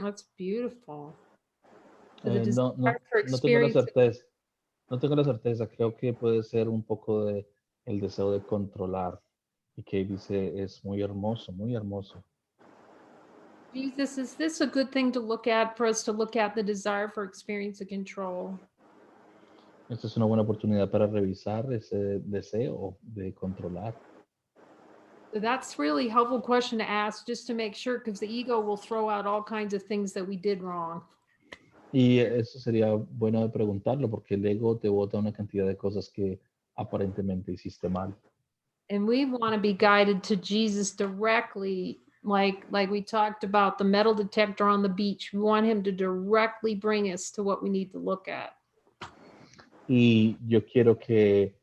That's beautiful. No tengo la certeza. No tengo la certeza. Creo que puede ser un poco de el deseo de controlar. Y que dice es muy hermoso, muy hermoso. Jesus, is this a good thing to look at for us to look at the desire for experience of control? Esta es una buena oportunidad para revisar ese deseo de controlar. So that's really helpful question to ask just to make sure, because the ego will throw out all kinds of things that we did wrong. Y eso sería bueno de preguntarlo porque el ego te bota una cantidad de cosas que aparentemente hiciste mal. And we want to be guided to Jesus directly, like we talked about the metal detector on the beach. We want him to directly bring us to what we need to look at. Y yo quiero que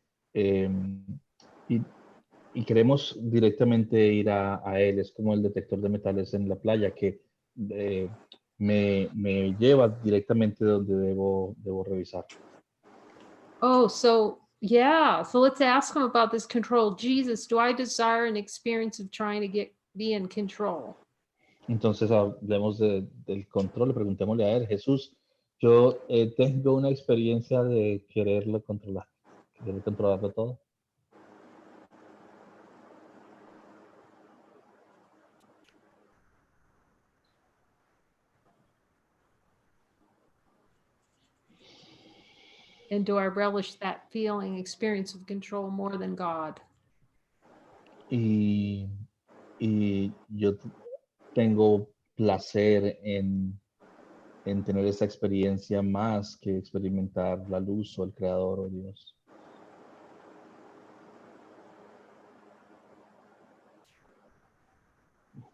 y queremos directamente ir a él. Es como el detector de metales en la playa que me lleva directamente donde debo revisar. Oh, so yeah. So let's ask him about this control. Jesus, do I desire an experience of trying to be in control? Entonces hablemos del control, preguntémosle a él, Jesús, yo tengo una experiencia de querer controlarlo todo. And do I relish that feeling, experience of control more than God? Y yo tengo placer en tener esa experiencia más que experimentar la luz o el creador o Dios.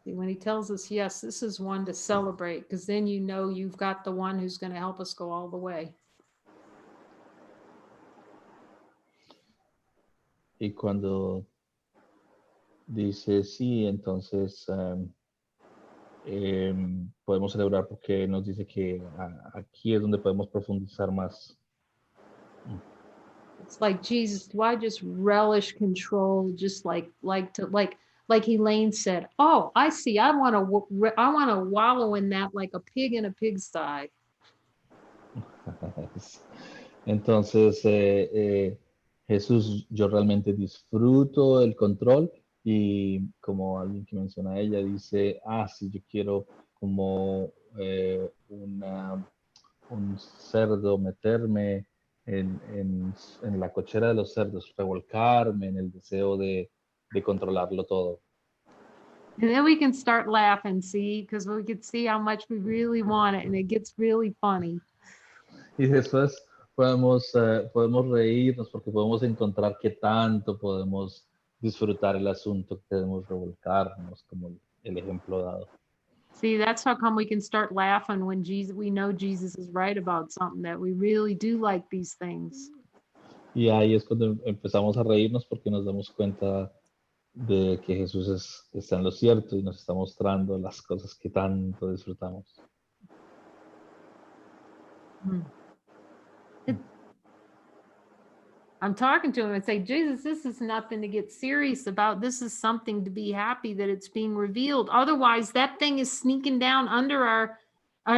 When he tells us, yes, this is one to celebrate, because then you know you've got the one who's going to help us go all the way. y cuando dice sí, entonces podemos celebrar porque nos dice que aquí es donde podemos profundizar más. It's like, Jesus, do I just relish control, just like Elaine said, oh, I see, I want to wallow in that like a pig in a pigsty. Entonces, Jesús, yo realmente disfruto el control y como alguien que menciona ella dice, sí, yo quiero como un cerdo meterme en la cochera de los cerdos, revolcarme en el deseo de controlarlo todo. And then we can start laughing, see, because we can see how much we really want it, and it gets really funny. Y después podemos reírnos porque podemos encontrar qué tanto podemos disfrutar el asunto, que queremos revolcarnos, como el ejemplo dado. See, that's how come we can start laughing when we know Jesus is right about something, that we really do like these things. Y ahí es cuando empezamos a reírnos porque nos damos cuenta de que Jesús está en lo cierto y nos está mostrando las cosas que tanto disfrutamos. I'm talking to him and say, Jesus, this is nothing to get serious about. This is something to be happy that it's being revealed. Otherwise, that thing is sneaking down under our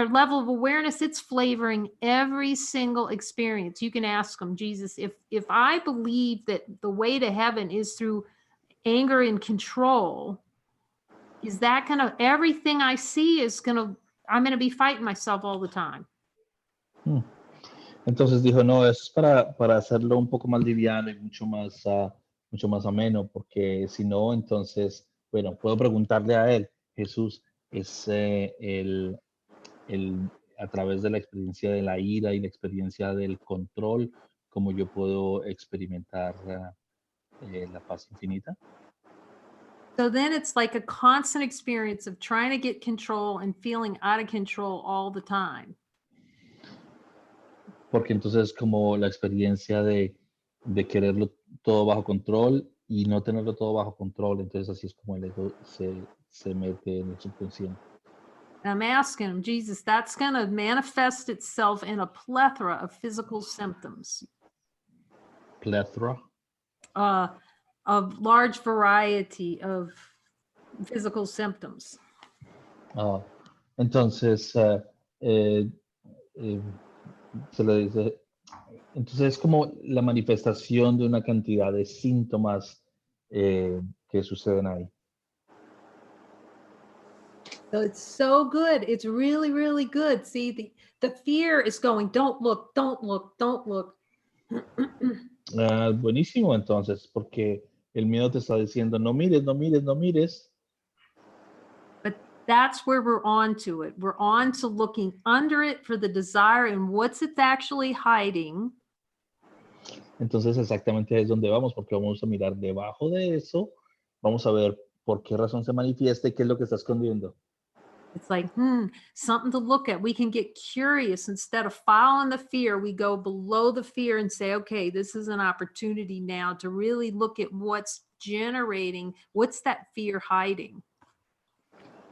level of awareness. It's flavoring every single experience. You can ask him, Jesus, if I believe that the way to heaven is through anger and control, is that gonna, everything I see is gonna, I'm gonna be fighting myself all the time. Entonces dijo, no, es para hacerlo un poco más liviano y mucho más ameno, porque si no, entonces, bueno, puedo preguntarle a él, Jesús, es a través de la experiencia de la ira y la experiencia del control, como yo puedo experimentar la paz infinita. So then it's like a constant experience of trying to get control and feeling out of control all the time. Porque entonces como la experiencia de quererlo todo bajo control y no tenerlo todo bajo control, entonces así es como el ego se mete en el subconsciente. And I'm asking him, Jesus, that's going to manifest itself in a plethora of physical symptoms. Plethora. Of large variety of physical symptoms. Entonces, se le dice, entonces es como la manifestación de una cantidad de síntomas que suceden ahí. So it's so good. It's really, really good. See, the fear is going, don't look, don't look, don't look. Buenísimo entonces, porque el miedo te está diciendo, no mires, no mires, no mires. But that's where we're on to it. We're on to looking under it for the desire and what's it actually hiding. Entonces exactamente es donde vamos, porque vamos a mirar debajo de eso, vamos a ver por qué razón se manifiesta y qué es lo que está escondiendo. It's like, something to look at. We can get curious. Instead of following the fear, we go below the fear and say, okay, this is an opportunity now to really look at what's generating, what's that fear hiding.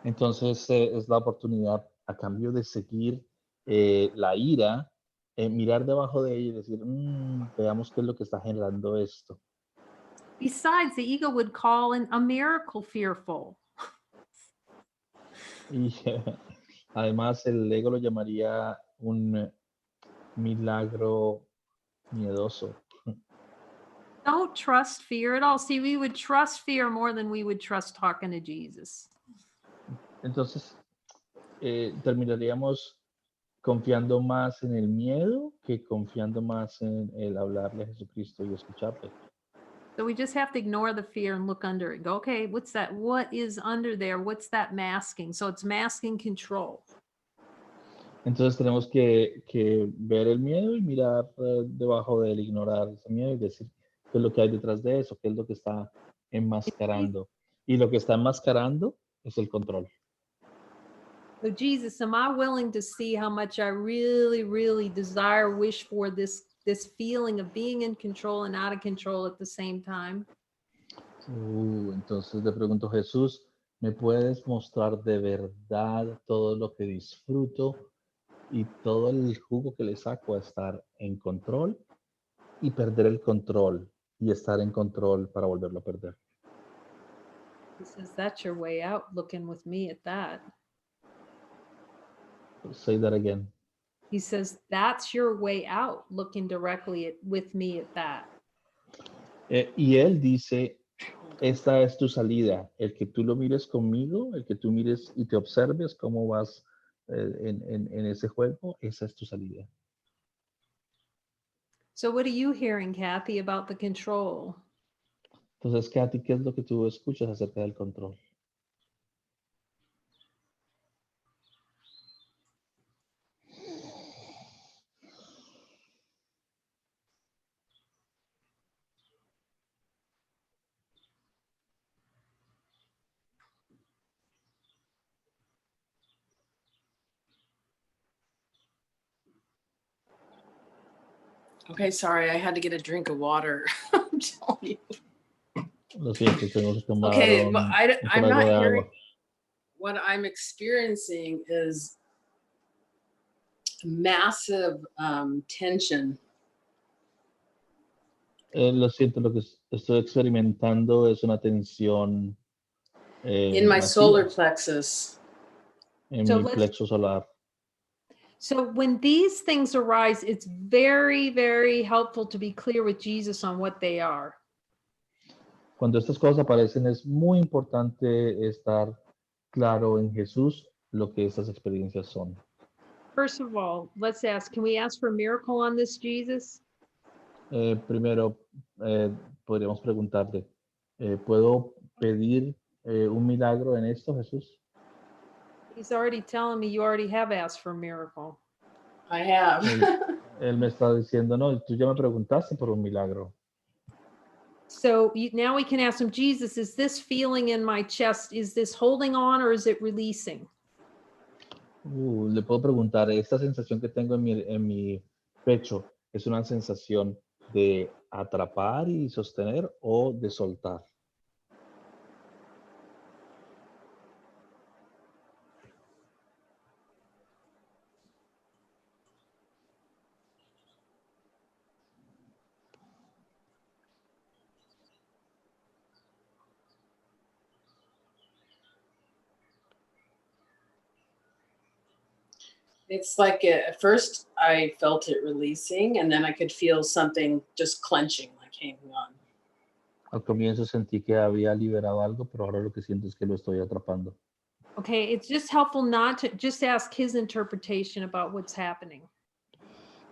Entonces es la oportunidad, a cambio de seguir la ira, mirar debajo de ella y decir, veamos qué es lo que está generando esto. Besides, the ego would call in a miracle fearful. Y además el ego lo llamaría un milagro miedoso. Don't trust fear at all. See, we would trust fear more than we would trust talking to Jesus. Entonces, terminaríamos confiando más en el miedo que confiando más en el hablarle a Jesucristo y escucharle. So we just have to ignore the fear and look under it. Go, okay, what's that? What is under there? What's that masking? So it's masking control. Entonces tenemos que ver el miedo y mirar debajo de él, ignorar ese miedo y decir qué es lo que hay detrás de eso, qué es lo que está enmascarando. Y lo que está enmascarando es el control. So Jesus, am I willing to see how much I really, really desire, wish for this this feeling of being in control and out of control at the same time? Entonces le pregunto, Jesús, ¿me puedes mostrar de verdad todo lo que disfruto y todo el jugo que le saco a estar en control y perder el control y estar en control para volverlo a perder? He says, that's your way out, looking with me at that. Say that again. He says, that's your way out, looking directly with me at that. Y él dice, esta es tu salida, el que tú lo mires conmigo, el que tú mires y te observes cómo vas en ese juego, esa es tu salida. So what are you hearing, Kathy, about the control? Entonces, Katy, ¿qué es lo que tú escuchas acerca del control? Okay, sorry, I had to get a drink of water. I'm telling you. Lo siento, tengo que tomar Okay, un but I'm trago not de hearing. agua. What I'm experiencing is massive tension. Lo siento, lo que estoy experimentando es una tensión In my masiva solar plexus. en So mi let's- plexo solar. So when these things arise, it's very, very helpful to be clear with Jesus on what they are. Cuando estas cosas aparecen, es muy importante estar claro en Jesús lo que estas experiencias son. First of all, let's ask, can we ask for a miracle on this, Jesus? Primero, podríamos preguntarle, ¿puedo pedir un milagro en esto, Jesús? He's already telling me you already have asked for a miracle. I have. Él me está diciendo, no, tú ya me preguntaste por un milagro. So now we can ask him, Jesus, is this feeling in my chest, is this holding on or is it releasing? Le puedo preguntar, ¿esta sensación que tengo en mi pecho es una sensación de atrapar y sostener o de soltar? It's like at first I felt it releasing and then I could feel something just clenching, like hanging on. Al comienzo sentí que había liberado algo, pero ahora lo que siento es que lo estoy atrapando. Okay, it's just helpful not to just ask his interpretation about what's happening.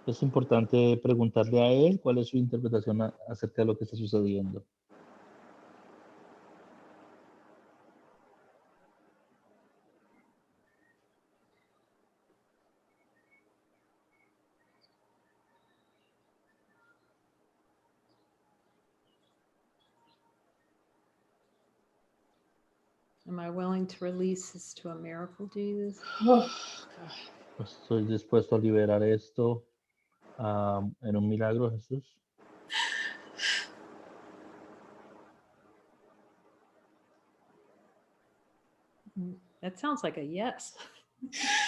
Es importante preguntarle a él cuál es su interpretación acerca de lo que está sucediendo. Am I willing to release this to a miracle, Jesus? Oh, God. Estoy dispuesto a liberar esto en un milagro, Jesús. That sounds like a yes.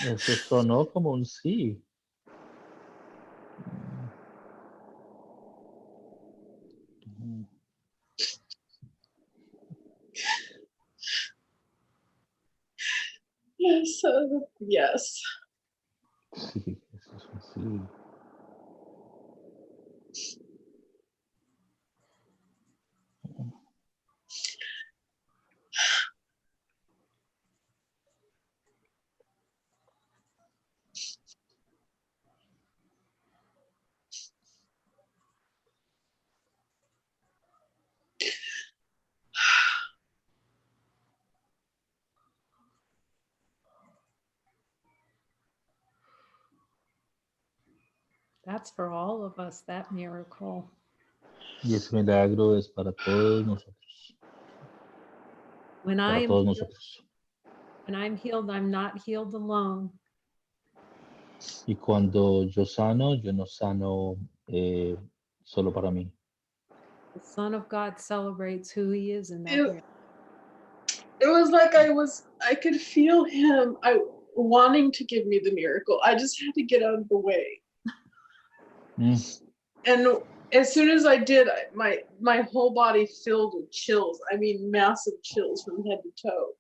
Eso sonó como un sí. Yes, yes. Sí, eso es un sí. That's for all of us, that miracle. Y ese milagro es para todos nosotros. When Para todos nosotros. I'm healed, I'm not healed alone. Y cuando yo sano, yo no sano solo para mí. The Son of God celebrates who he is in that Ew. miracle. It was like I could feel him wanting to give me the miracle. I just had to get out of the way. Mm. And as soon as I did, my whole body filled with chills. I mean, massive chills from head to toe.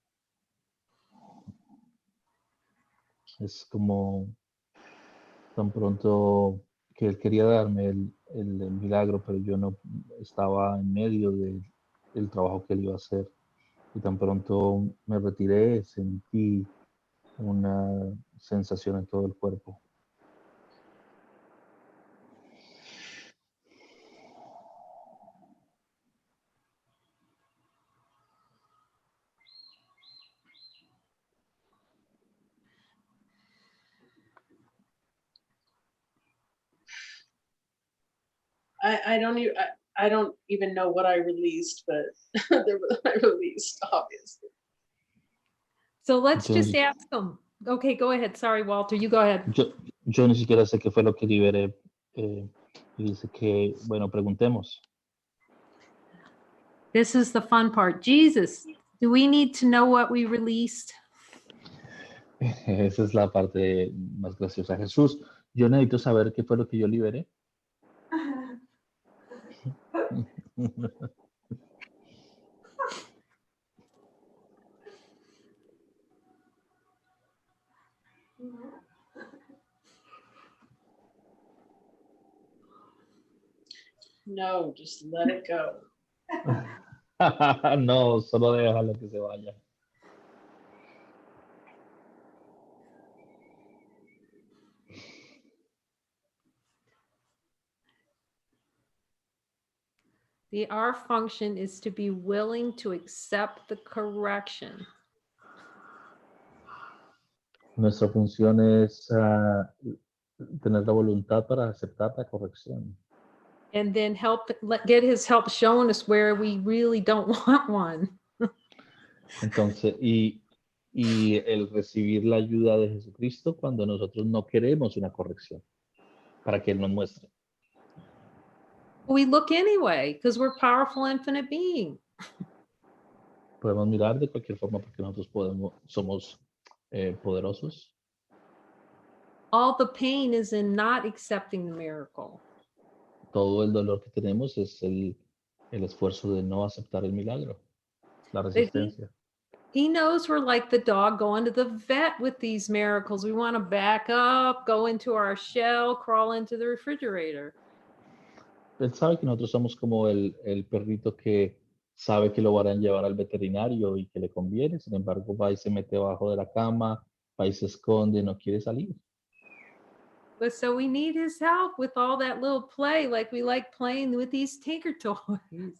Es como tan pronto que él quería darme el milagro, pero yo no estaba en medio del trabajo que él iba a hacer. Y tan pronto me retiré, sentí una sensación en todo el cuerpo. I don't even know what I released, but I released, obviously. So let's just Entonces, ask him. Okay, go ahead. Sorry, Walter, you go ahead. yo ni siquiera sé qué fue lo que liberé. Y dice que, bueno, preguntemos. This is the fun part. Jesus, do we need to know what we released? Esa es la parte más graciosa. Jesús, yo necesito saber qué fue lo que yo liberé. No, just let it go. No, solo déjalo que se vaya. The our function is to be willing to accept the correction. Nuestra función es tener la voluntad para aceptar la corrección. And then get his help showing us where we really don't want one. Entonces, y el recibir la ayuda de Jesucristo cuando nosotros no queremos una corrección, para que Él nos muestre. We look anyway, because we're powerful, infinite being. Podemos mirar de cualquier forma porque nosotros somos poderosos. All the pain is in not accepting the miracle. Todo el dolor que tenemos es el esfuerzo de no aceptar el milagro, la But resistencia. he knows we're like the dog going to the vet with these miracles. We want to back up, go into our shell, crawl into the refrigerator. Él sabe que nosotros somos como el perrito que sabe que lo van a llevar al veterinario y que le conviene, sin embargo va y se mete abajo de la cama, va y se esconde, no quiere salir. But so we need his help with all that little play, like we like playing with these tinker toys.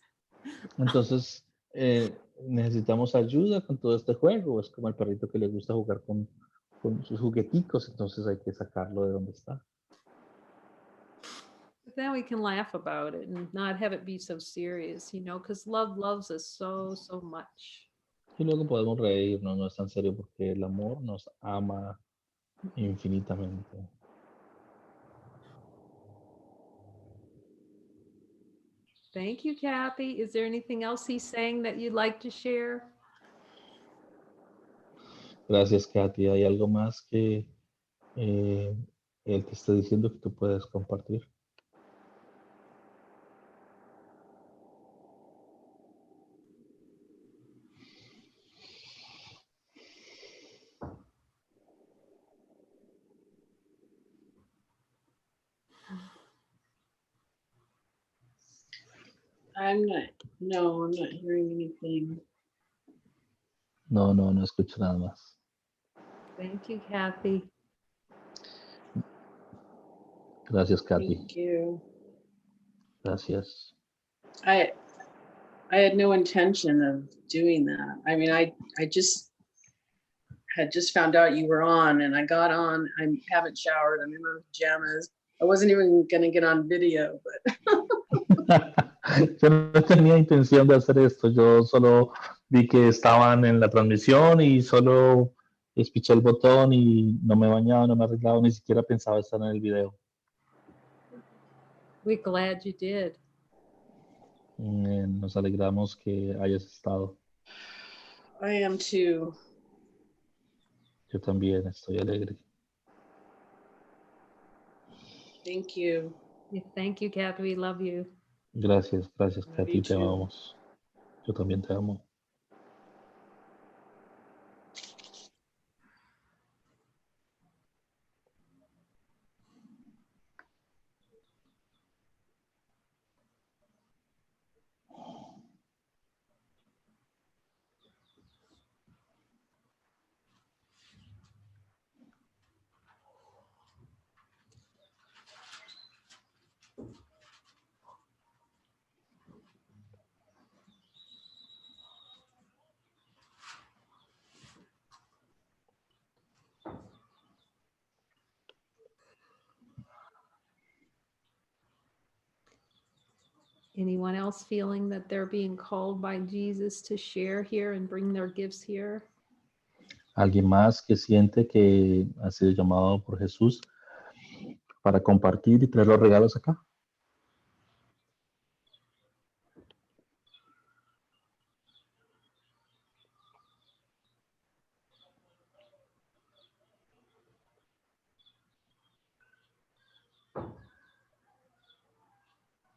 Entonces necesitamos ayuda con todo este juego, es como el perrito que le gusta jugar con sus jugueticos, entonces hay que sacarlo de donde está. But then we can laugh about it and not have it be so serious, because love loves us so, so much. Y luego podemos reírnos, no es tan serio porque el amor nos ama infinitamente. Thank you, Kathy. Is there anything else he's saying that you'd like to share? Gracias, Katy. ¿Hay algo más que él te está diciendo que tú puedes compartir? I'm not hearing anything. No escucho nada más. Thank you, Kathy. Gracias, Katy. Thank you. Gracias. I had no intention of doing that. I mean, I had just found out you were on, and I got on. I haven't showered. I'm in my pajamas. I wasn't even going to get on video, but Yo no tenía intención de hacer esto. Yo solo vi que estaban en la transmisión y solo espiché el botón y no me he bañado, no me he arreglado, ni siquiera pensaba estar en el video. We're glad you did. Nos alegramos que hayas estado. I am too. Yo también estoy alegre. Thank you. Thank you, Kathy. We love you. Gracias, Love Katy, you te too. amamos. Yo también te amo. Anyone else feeling that they're being called by Jesus to share here and bring their gifts here? ¿Alguien más que siente que ha sido llamado por Jesús para compartir y traer los regalos acá?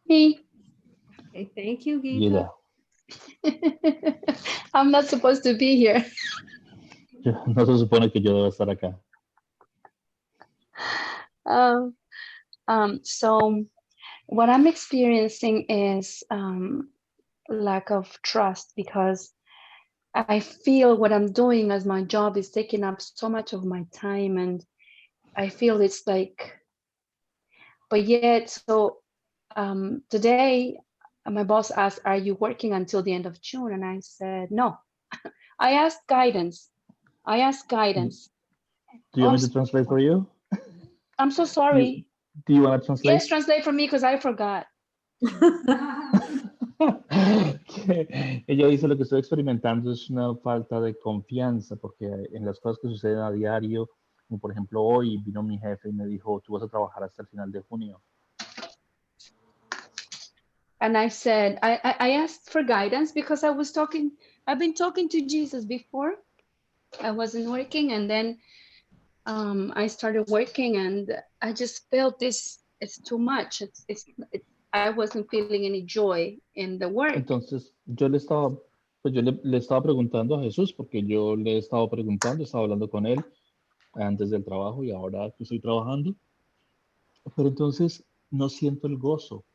Me. Okay, thank you, Gita. Gila, I'm not supposed to be here. no se supone que yo deba estar acá. So what I'm experiencing is lack of trust because I feel what I'm doing as my job is taking up so much of my time, and I feel it's like, but yet, so today my boss asked, are you working until the end of June? And I said, no. I asked guidance. Do you want me to translate for you? I'm so sorry. Do you want to translate? Yes, translate for me because I forgot. Ella dice lo que estoy experimentando es una falta de confianza porque en las cosas que suceden a diario, como por ejemplo hoy vino mi jefe y me dijo, tú vas a trabajar hasta el final de junio. And I said, I asked for guidance because I've been talking to Jesus before. I wasn't working, and then I started working, and I just felt this, it's too much. I wasn't feeling any joy in the work. Entonces yo le estaba preguntando a Jesús porque yo le estaba preguntando, estaba hablando con él antes del trabajo y ahora que estoy trabajando, pero entonces no siento el gozo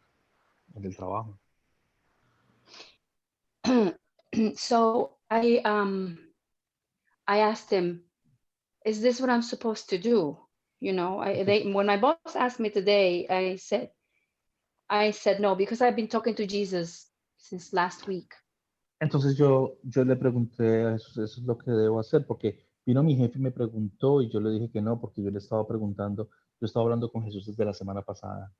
en el trabajo. So I asked him, is this what I'm supposed to do? You know, when my boss asked me today, I said no, because I've been talking to Jesus since last week. Entonces yo le pregunté a Jesús, eso es lo que debo hacer, porque vino mi jefe y me preguntó y yo le dije que no, porque yo le estaba preguntando, yo estaba hablando con Jesús desde la semana pasada.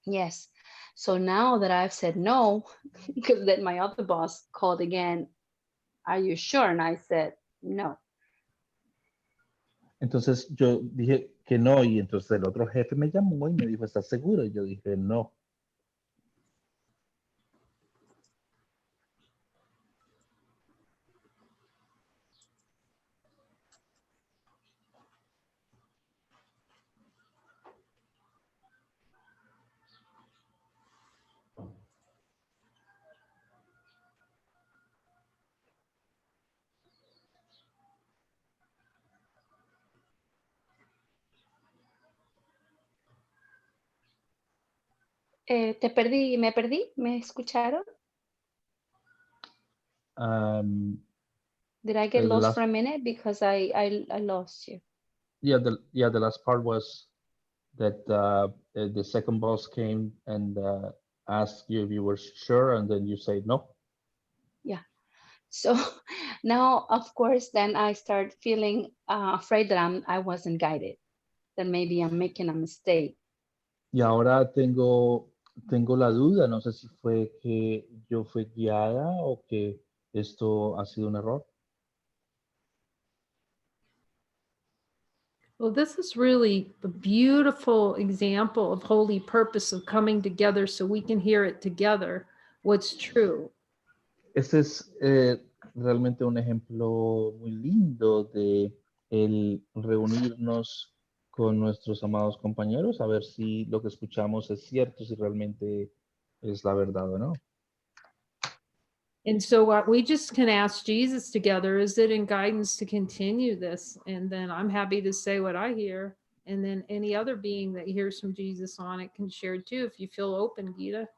Yes. So now that I've said no, because then my other boss called again, are you sure? And I said no. Entonces yo dije que no y entonces el otro jefe me llamó y me dijo, ¿estás seguro? Y yo dije no. Me perdí, ¿me escucharon? Did I get lost for a minute? Because I lost you. Yeah, the last part was that the second boss came and asked you if you were sure, and then you said no. Yeah. So now, of course, then I start feeling afraid that I wasn't guided, that maybe I'm making a mistake. Y ahora tengo la duda, no sé si fue que yo fui guiada o que esto ha sido un error. Well, this is really a beautiful example of holy purpose of coming together so we can hear it together, what's true. Este es realmente un ejemplo muy lindo de el reunirnos con nuestros amados compañeros, a ver si lo que escuchamos es cierto, si realmente es la verdad o no. And so what we just can ask Jesus together, is it in guidance to continue this? And then I'm happy to say what I hear. And then any other being that hears from Jesus on it can share too, if you feel open, Gita.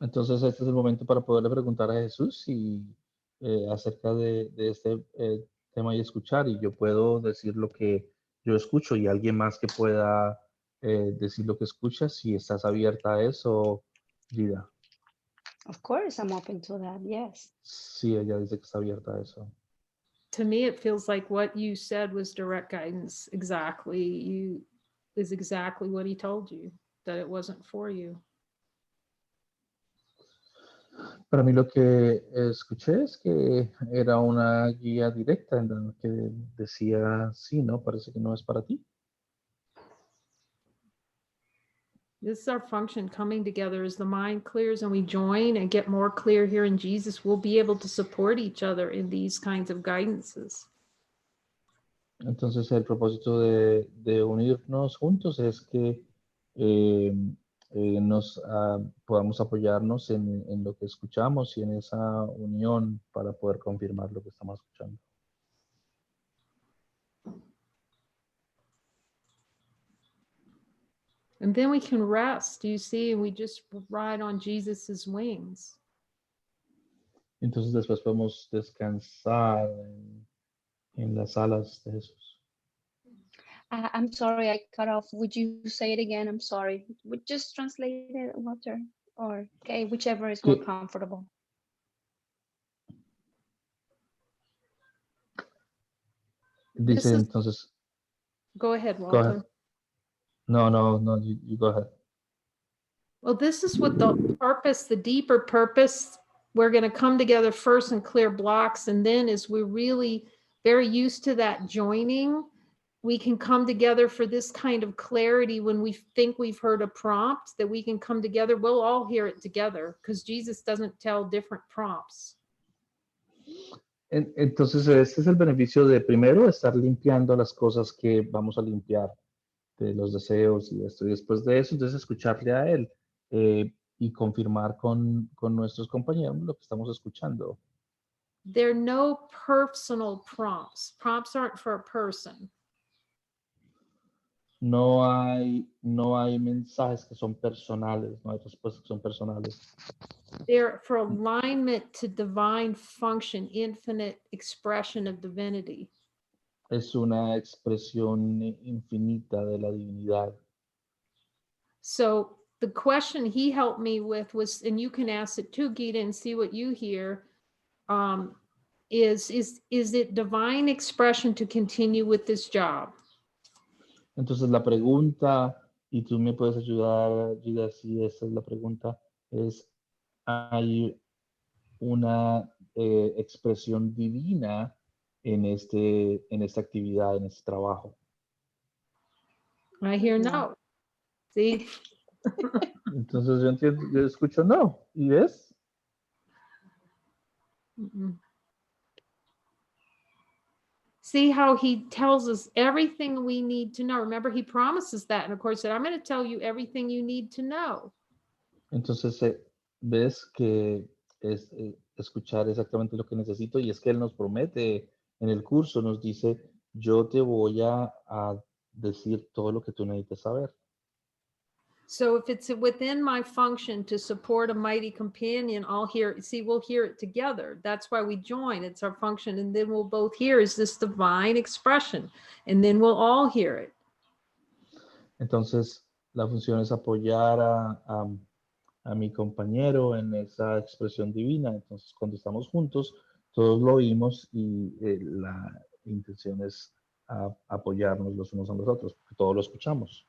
Entonces este es el momento para poderle preguntar a Jesús si acerca de este tema y escuchar, y yo puedo decir lo que yo escucho y alguien más que pueda decir lo que escucha, si estás abierta a eso, Gida. Of course, I'm open to that. Yes. Sí, ella dice que está abierta a eso. To me, it feels like what you said was direct guidance. Exactly. Is exactly what he told you, that it wasn't for you. Para mí lo que escuché es que era una guía directa en la que decía, sí, no, parece que no es para ti. This is our function, coming together as the mind clears and we join and get more clear here in Jesus. We'll be able to support each other in these kinds of guidances. Entonces el propósito de unirnos juntos es que podamos apoyarnos en lo que escuchamos y en esa unión para poder confirmar lo que estamos escuchando. And then we can rest, you see, and we just ride on Jesus's wings. Entonces después podemos descansar en las alas de Jesús. I'm sorry, I cut off. Would you say it again? I'm sorry. Would just translate it, Walter, or okay, whichever is more Que- comfortable. This Dice is, entonces, go ahead, go Walter. ahead. No, you go ahead. Well, this is what the purpose, the deeper purpose, we're going to come together first and clear blocks. And then as we're really very used to that joining, we can come together for this kind of clarity when we think we've heard a prompt, that we can come together. We'll all hear it together because Jesus doesn't tell different prompts. Entonces este es el beneficio de primero estar limpiando las cosas que vamos a limpiar, de los deseos y esto. Y después de eso, entonces escucharle a él y confirmar con nuestros compañeros lo que estamos escuchando. There are no personal prompts. Prompts aren't for a person. No hay mensajes que son personales, no hay respuestas que son personales. They're for alignment to divine function, infinite expression of divinity. Es una expresión infinita de la divinidad. So the question he helped me with was, and you can ask it too, Gita, and see what you hear, is it divine expression to continue with this job? Entonces la pregunta, y tú me puedes ayudar, Gida, si esa es la pregunta, es, ¿hay una expresión divina en esta actividad, en este trabajo? I hear No. no. See? Entonces yo escucho no, ¿y ves? Mm-mm. See how he tells us everything we need to know. Remember, he promises that. And of course, said, I'm going to tell you everything you need to know. Entonces ves que es escuchar exactamente lo que necesito, y es que él nos promete en el curso, nos dice, yo te voy a decir todo lo que tú necesitas saber. So if it's within my function to support a mighty companion, I'll hear it. See, we'll hear it together. That's why we join. It's our function. And then we'll both hear is this divine expression. And then we'll all hear it. Entonces, la función es apoyar a mi compañero en esa expresión divina. Entonces, cuando estamos juntos, todos lo oímos y la intención es apoyarnos los unos a los otros, porque todos lo escuchamos.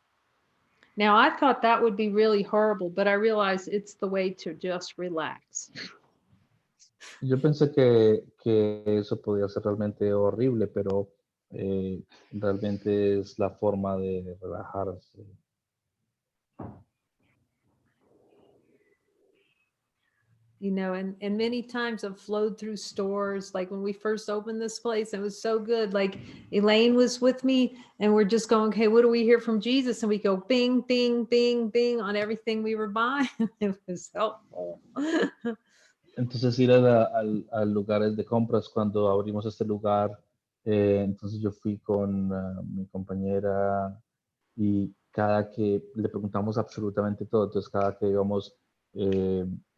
Now, I thought that would be really horrible, but I realized it's the way to just relax. Yo pensé que eso podía ser realmente horrible, pero realmente es la forma de relajarse. You know, and many times I've flowed through stores, like when we first opened this place, it was so good. Like Elaine was with me and we're just going, okay, what do we hear from Jesus? And we go bing, bing, bing, bing on everything we were buying. It was helpful. Entonces ir a lugares de compras cuando abrimos este lugar, entonces yo fui con mi compañera y cada que le preguntamos absolutamente todo, entonces cada que íbamos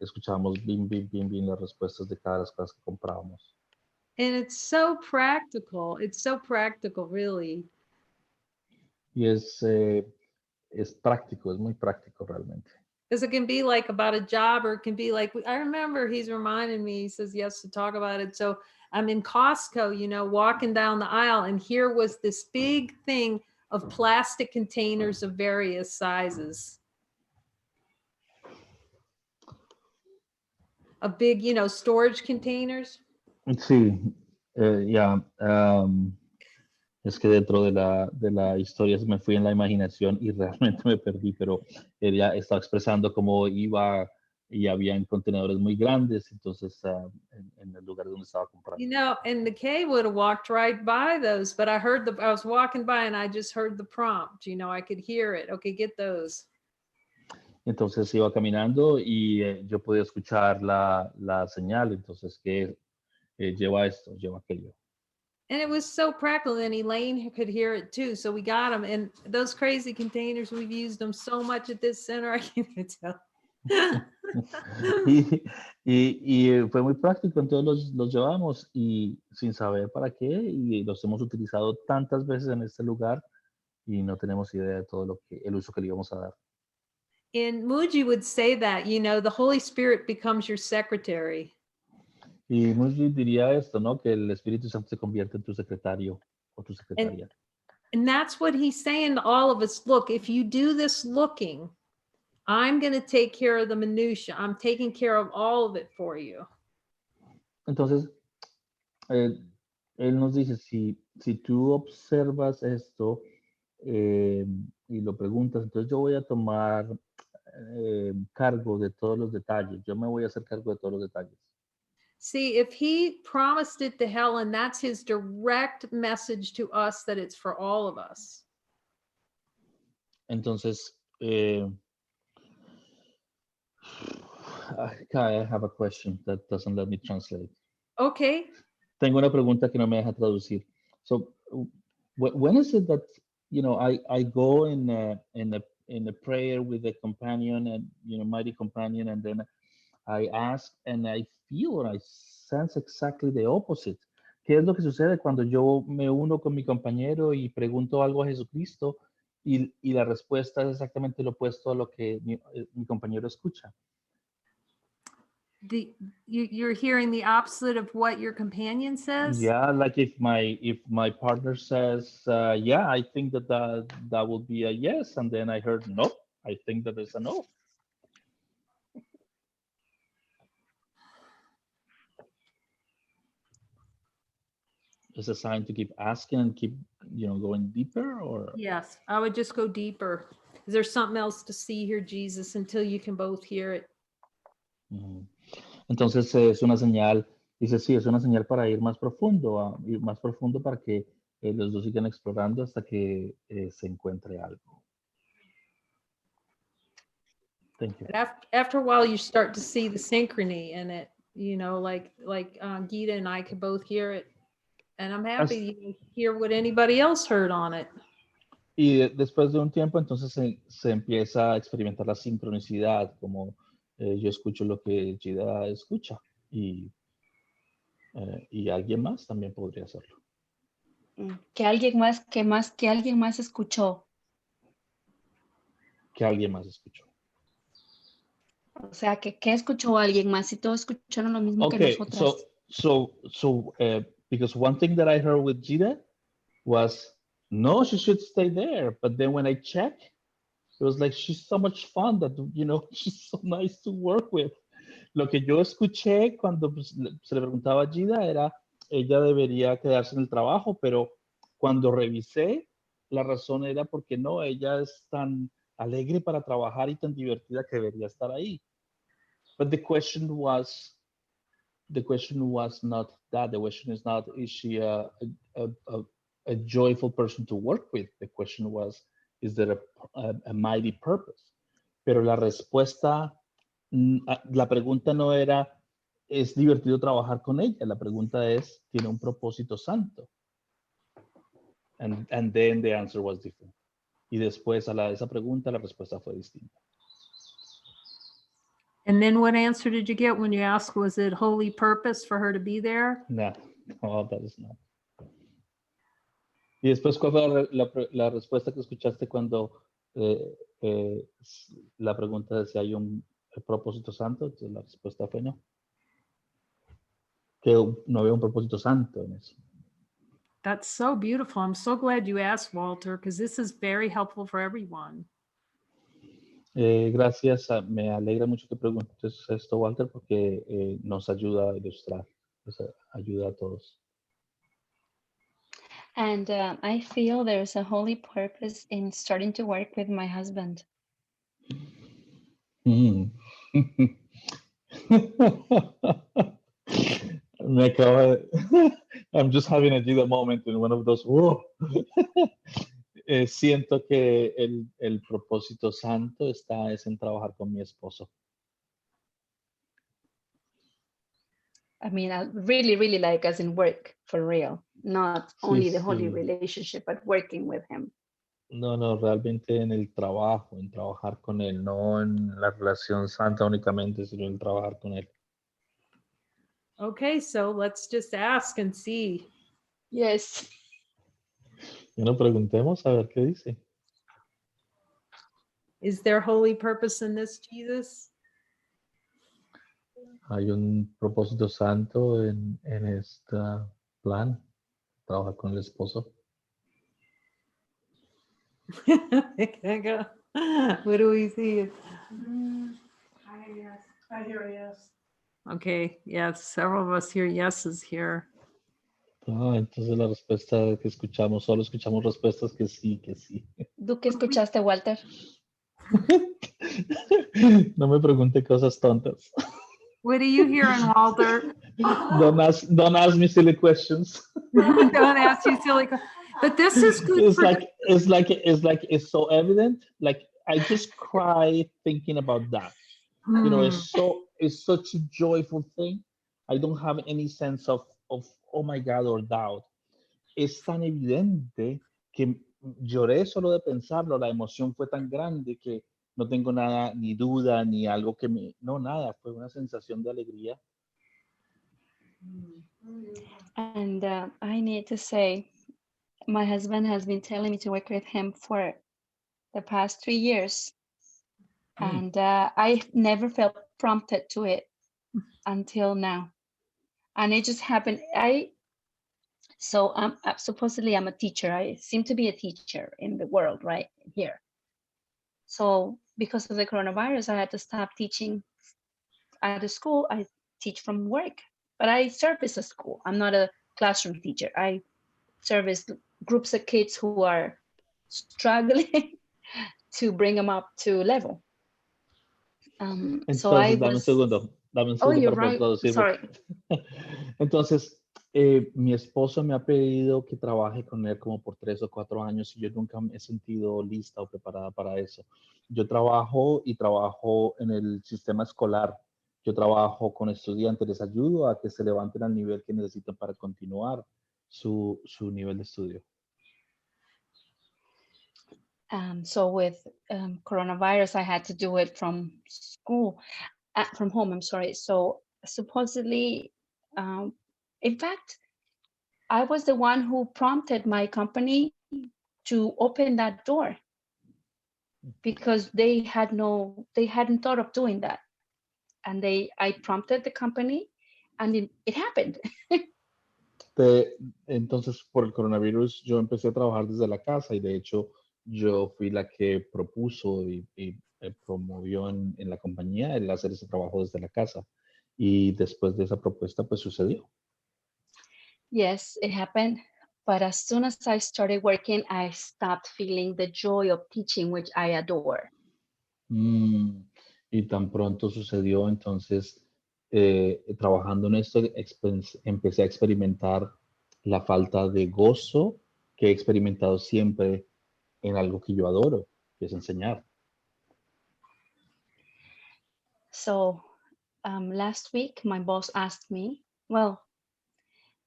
escuchábamos bim, bim, bim, bim las respuestas de cada las cosas que comprábamos. And it's so practical. It's so practical, really. Y es práctico, es muy práctico realmente. Because it can be like about a job, or it can be like, I remember he's reminding me, he says yes to talk about it. So I'm in Costco, you know, walking down the aisle, and here was this big thing of plastic containers of various sizes. A big, you know, storage containers. Sí, ya. Es que dentro de la historia se me fui en la imaginación y realmente me perdí, pero ella estaba expresando cómo iba y habían contenedores muy grandes, entonces en el lugar donde estaba comprando. You know, and McKay would have walked right by those, but I was walking by and I just heard the prompt, you know, I could hear it. Okay, get those. Entonces iba caminando y yo podía escuchar la señal, entonces que lleva esto, lleva aquello. And it was so practical, and Elaine could hear it too. So we got them, and those crazy containers, we've used them so much at this center, I can't tell. y fue muy práctico, entonces los llevamos y sin saber para qué, y los hemos utilizado tantas veces en este lugar y no tenemos idea de todo el uso que le íbamos a dar. And Muji would say that, you know, the Holy Spirit becomes your secretary. Y Muji diría esto, ¿no? Que el Espíritu Santo se convierte en tu secretario o tu secretaria. And that's what he's saying to all of us. Look, if you do this looking, I'm going to take care of the minutia. I'm taking care of all of it for you. Entonces, él nos dice, si tú observas esto y lo preguntas, entonces yo voy a tomar cargo de todos los detalles. Yo me voy a hacer cargo de todos los detalles. See, if he promised it to Helen, that's his direct message to us that it's for all of us. Entonces, I have a question that doesn't let me translate. Okay. Tengo una pregunta que no me deja traducir. So, when is it that, you know, I go in a prayer with a companion and, you know, mighty companion, and then I ask and I feel or I sense exactly the opposite. ¿Qué es lo que sucede cuando yo me uno con mi compañero y pregunto algo a Jesucristo y la respuesta es exactamente lo opuesto a lo que mi compañero escucha? You're hearing the opposite of what your companion says? Yeah, like if my partner says, yeah, I think that would be a yes, and then I heard no, I think that is a no. Is a sign to keep asking and keep, you know, going deeper, or? Yes, I would just go deeper. Is there something else to see here, Jesus, until you can both hear it? Entonces es una señal, dice, sí, es una señal para ir más profundo para que los dos sigan explorando hasta que se encuentre algo. Thank you. After a while, you start to see the synchrony in it, you know, like Gita and I could both hear it. And I'm happy you hear what anybody else heard on it. Y después de un tiempo, entonces se empieza a experimentar la sincronicidad, como yo escucho lo que Gita escucha y alguien más también podría hacerlo. Que alguien más escuchó. Que alguien más escuchó. O sea, que escuchó alguien más y todos escucharon lo mismo que nosotras. So, because one thing that I heard with Gita was, no, she should stay there. But then when I check, it was like, she's so much fun that, you know, she's so nice to work with. Lo que yo escuché cuando se le preguntaba a Gita era, ella debería quedarse en el trabajo, pero cuando revisé, la razón era porque no, ella es tan alegre para trabajar y tan divertida que debería estar ahí. But the question was not that. The question is not, is she a joyful person to work with? The question was, is there a mighty purpose? Pero la respuesta, la pregunta no era, ¿es divertido trabajar con ella? La pregunta es, ¿tiene un propósito santo? And then the answer was different. Y después a esa pregunta, la respuesta fue distinta. And then what answer did you get when you asked, was it holy purpose for her to be there? No, that is not. Y después, ¿cuál fue la respuesta que escuchaste cuando la pregunta de si hay un propósito santo? Entonces la respuesta fue no. Que no había un propósito santo en eso. That's so beautiful. I'm so glad you asked, Walter, because this is very helpful for everyone. Gracias, me alegra mucho que preguntes esto, Walter, porque nos ayuda a ilustrar, nos ayuda a todos. And I feel there's a holy purpose in starting to work with my husband. Mm. Me acaba de... I'm just having a Gida moment in one of those. Whoa. Siento que el propósito santo es en trabajar con mi esposo. I mean, I really, really like us in work for real, not only the holy Sí. relationship, but working with him. No, realmente en el trabajo, en trabajar con él, no en la relación santa únicamente, sino en trabajar con él. Okay, so let's just ask and see. Yes. Bueno, preguntemos a ver qué dice. Is there holy purpose in this, Jesus? Hay un propósito santo en este plan, trabajar con el esposo. What do we see? I hear a yes. Okay, yeah, several of us hear yeses here. Entonces la respuesta que escuchamos, solo escuchamos respuestas que sí, que sí. ¿Tú qué escuchaste, Walter? No me pregunte cosas tontas. What are you hearing, Walter? Don't ask me silly questions. Don't ask you silly questions. But this is good. It's so evident. Like I just cry thinking about that. You know, it's such a joyful thing. I don't have any sense of oh my God or doubt. Es tan evidente que lloré solo de pensarlo. La emoción fue tan grande que no tengo nada, ni duda, ni algo que no, nada. Fue una sensación de alegría. And I need to say, my husband has been telling me to work with him for the past 3 years. And I never felt prompted to it until now. And it just happened. Supposedly I'm a teacher. I seem to be a teacher in the world right here. So because of the coronavirus, I had to stop teaching at the school. I teach from work, but I service a school. I'm not a classroom teacher. I service groups of kids who are struggling to bring them up to level. Entonces, so I dame was... un segundo you're para right. traducirlo. Sorry. Entonces, mi esposo me ha pedido que trabaje con él como por 3 o 4 años y yo nunca me he sentido lista o preparada para eso. Yo trabajo en el sistema escolar. Yo trabajo con estudiantes, les ayudo a que se levanten al nivel que necesitan para continuar su nivel de estudio. So with coronavirus, I had to do it from school, from home, I'm sorry. So supposedly, in fact, I was the one who prompted my company to open that door because they hadn't thought of doing that. And I prompted the company and it happened. Entonces, por el coronavirus, yo empecé a trabajar desde la casa y de hecho, yo fui la que propuso y promovió en la compañía el hacer ese trabajo desde la casa. Y después de esa propuesta, pues sucedió. Yes, it happened. But as soon as I started working, I stopped feeling the joy of teaching, which I adore. Y tan pronto sucedió, entonces, trabajando en esto, empecé a experimentar la falta de gozo que he experimentado siempre en algo que yo adoro, que es enseñar. So last week, my boss asked me, well,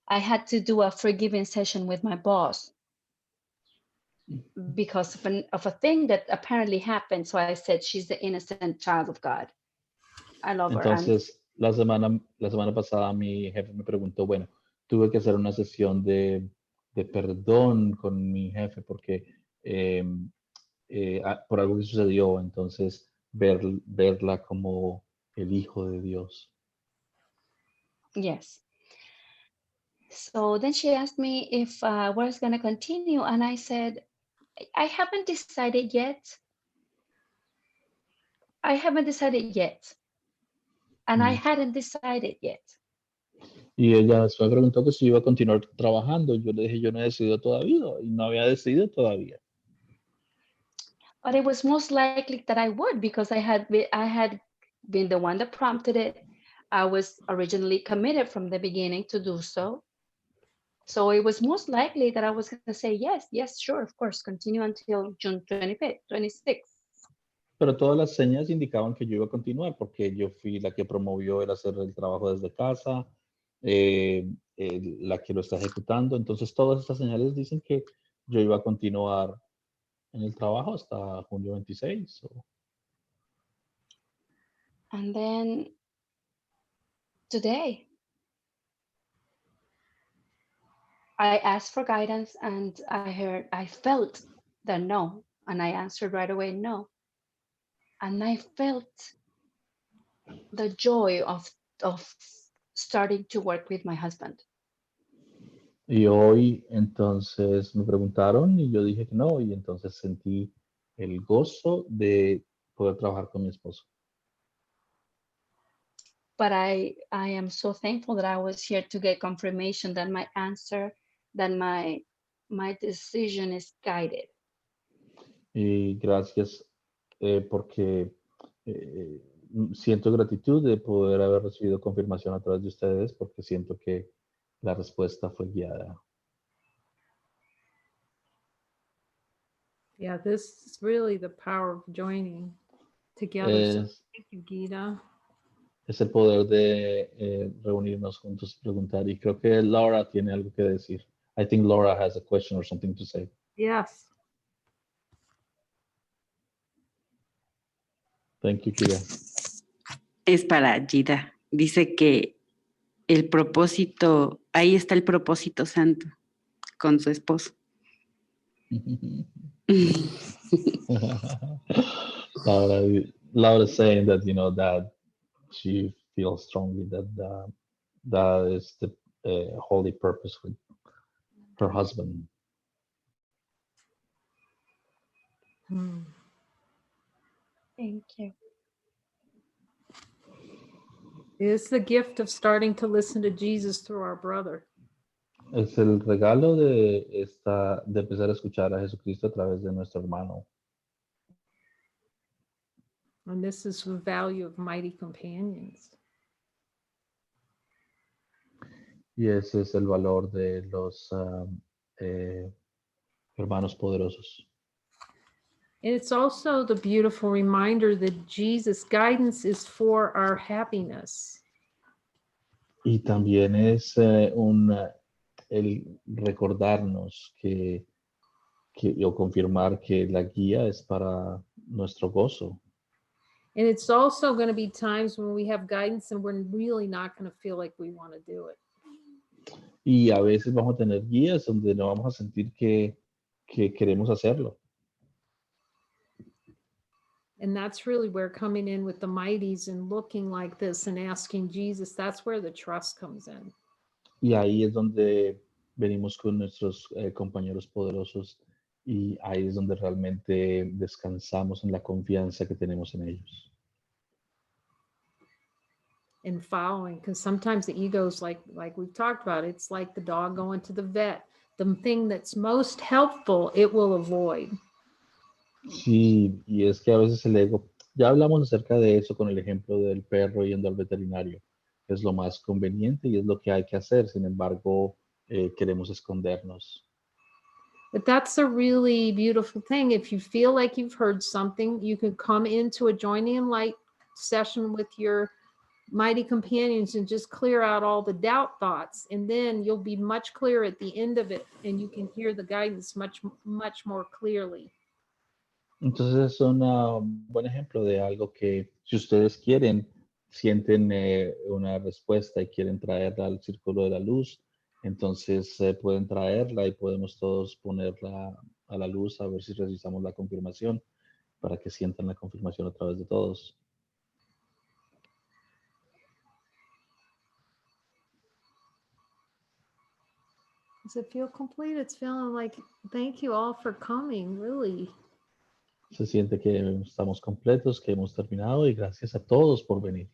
I had to do a forgiving session with my boss because of a thing that apparently happened. So I said, she's the innocent child of God. I love her. And Entonces, la semana pasada mi jefe me preguntó, bueno, tuve que hacer una sesión de perdón con mi jefe porque por algo que sucedió, entonces verla como el hijo de Dios. yes. So then she asked me if I was going to continue. And I said, I haven't decided yet. I haven't decided yet. And I hadn't decided yet. Y ella después me preguntó que si iba a continuar trabajando. Yo le dije, yo no he decidido todavía y no había decidido todavía. But it was most likely that I would because I had been the one that prompted it. I was originally committed from the beginning to do so. So it was most likely that I was going to say, yes, sure, of course, continue until June 25th, 26th. Pero todas las señas indicaban que yo iba a continuar porque yo fui la que promovió el hacer el trabajo desde casa, la que lo está ejecutando. Entonces todas estas señales dicen que yo iba a continuar en el trabajo hasta junio 26. And then today, I asked for guidance and I felt the no, and I answered right away, no. And I felt the joy of starting to work with my husband. Y hoy entonces me preguntaron y yo dije que no, y entonces sentí el gozo de poder trabajar con mi esposo. But I am so thankful that I was here to get confirmation that my answer, that my decision is guided. Y gracias porque siento gratitud de poder haber recibido confirmación a través de ustedes porque siento que la respuesta fue guiada. Yeah, this is really the power of joining together. So thank you, Gita. Es el poder de reunirnos juntos y preguntar. Y creo que Laura tiene algo que decir. I think Laura has a question or something to say. Yes. Thank you, Kira. Es para Gida. Dice que el propósito, ahí está el propósito santo con su esposo. Laura is saying that, that she feels strongly that that is the holy purpose with her husband. Thank you. It's the gift of starting to listen to Jesus through our brother. Es el regalo de empezar a escuchar a Jesucristo a través de nuestro hermano. And this is the value of mighty companions. Y ese es el valor de los hermanos poderosos. And it's also the beautiful reminder that Jesus' guidance is for our happiness. Y también es el recordarnos o confirmar que la guía es para nuestro gozo. And it's also going to be times when we have guidance and we're really not going to feel like we want to do it. Y a veces vamos a tener guías donde no vamos a sentir que queremos hacerlo. And that's really where coming in with the mighties and looking like this and asking Jesus, that's where the trust comes in. Y ahí es donde venimos con nuestros compañeros poderosos y ahí es donde realmente descansamos en la confianza que tenemos en ellos. And following, because sometimes the ego's like we've talked about, it's like the dog going to the vet. the thing that's most helpful, it will avoid. Sí, y es que a veces el ego, ya hablamos acerca de eso con el ejemplo del perro yendo al veterinario. Es lo más conveniente y es lo que hay que hacer. Sin embargo, queremos escondernos. But that's a really beautiful thing. If you feel like you've heard something, you can come into a Joining in Light session with your mighty companions and just clear out all the doubt thoughts. And then you'll be much clearer at the end of it and you can hear the guidance much more clearly. Entonces es un buen ejemplo de algo que si ustedes quieren, sienten una respuesta y quieren traerla al círculo de la luz, entonces pueden traerla y podemos todos ponerla a la luz a ver si realizamos la confirmación para que sientan la confirmación a través de todos. Does it feel complete? It's feeling like, thank you all for coming, really. Se siente que estamos completos, que hemos terminado y gracias a todos por venir.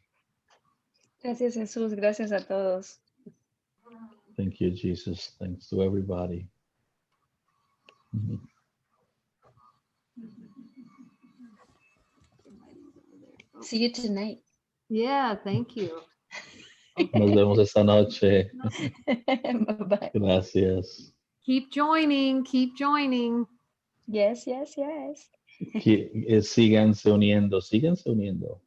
Gracias, Jesús. Gracias a todos. Thank you, Jesus. Thanks to everybody. See you tonight. Yeah, thank you. Nos vemos esta noche. Bye-bye. Gracias. Keep joining, keep joining. Yes, yes, yes. Síganse uniendo, síganse uniendo.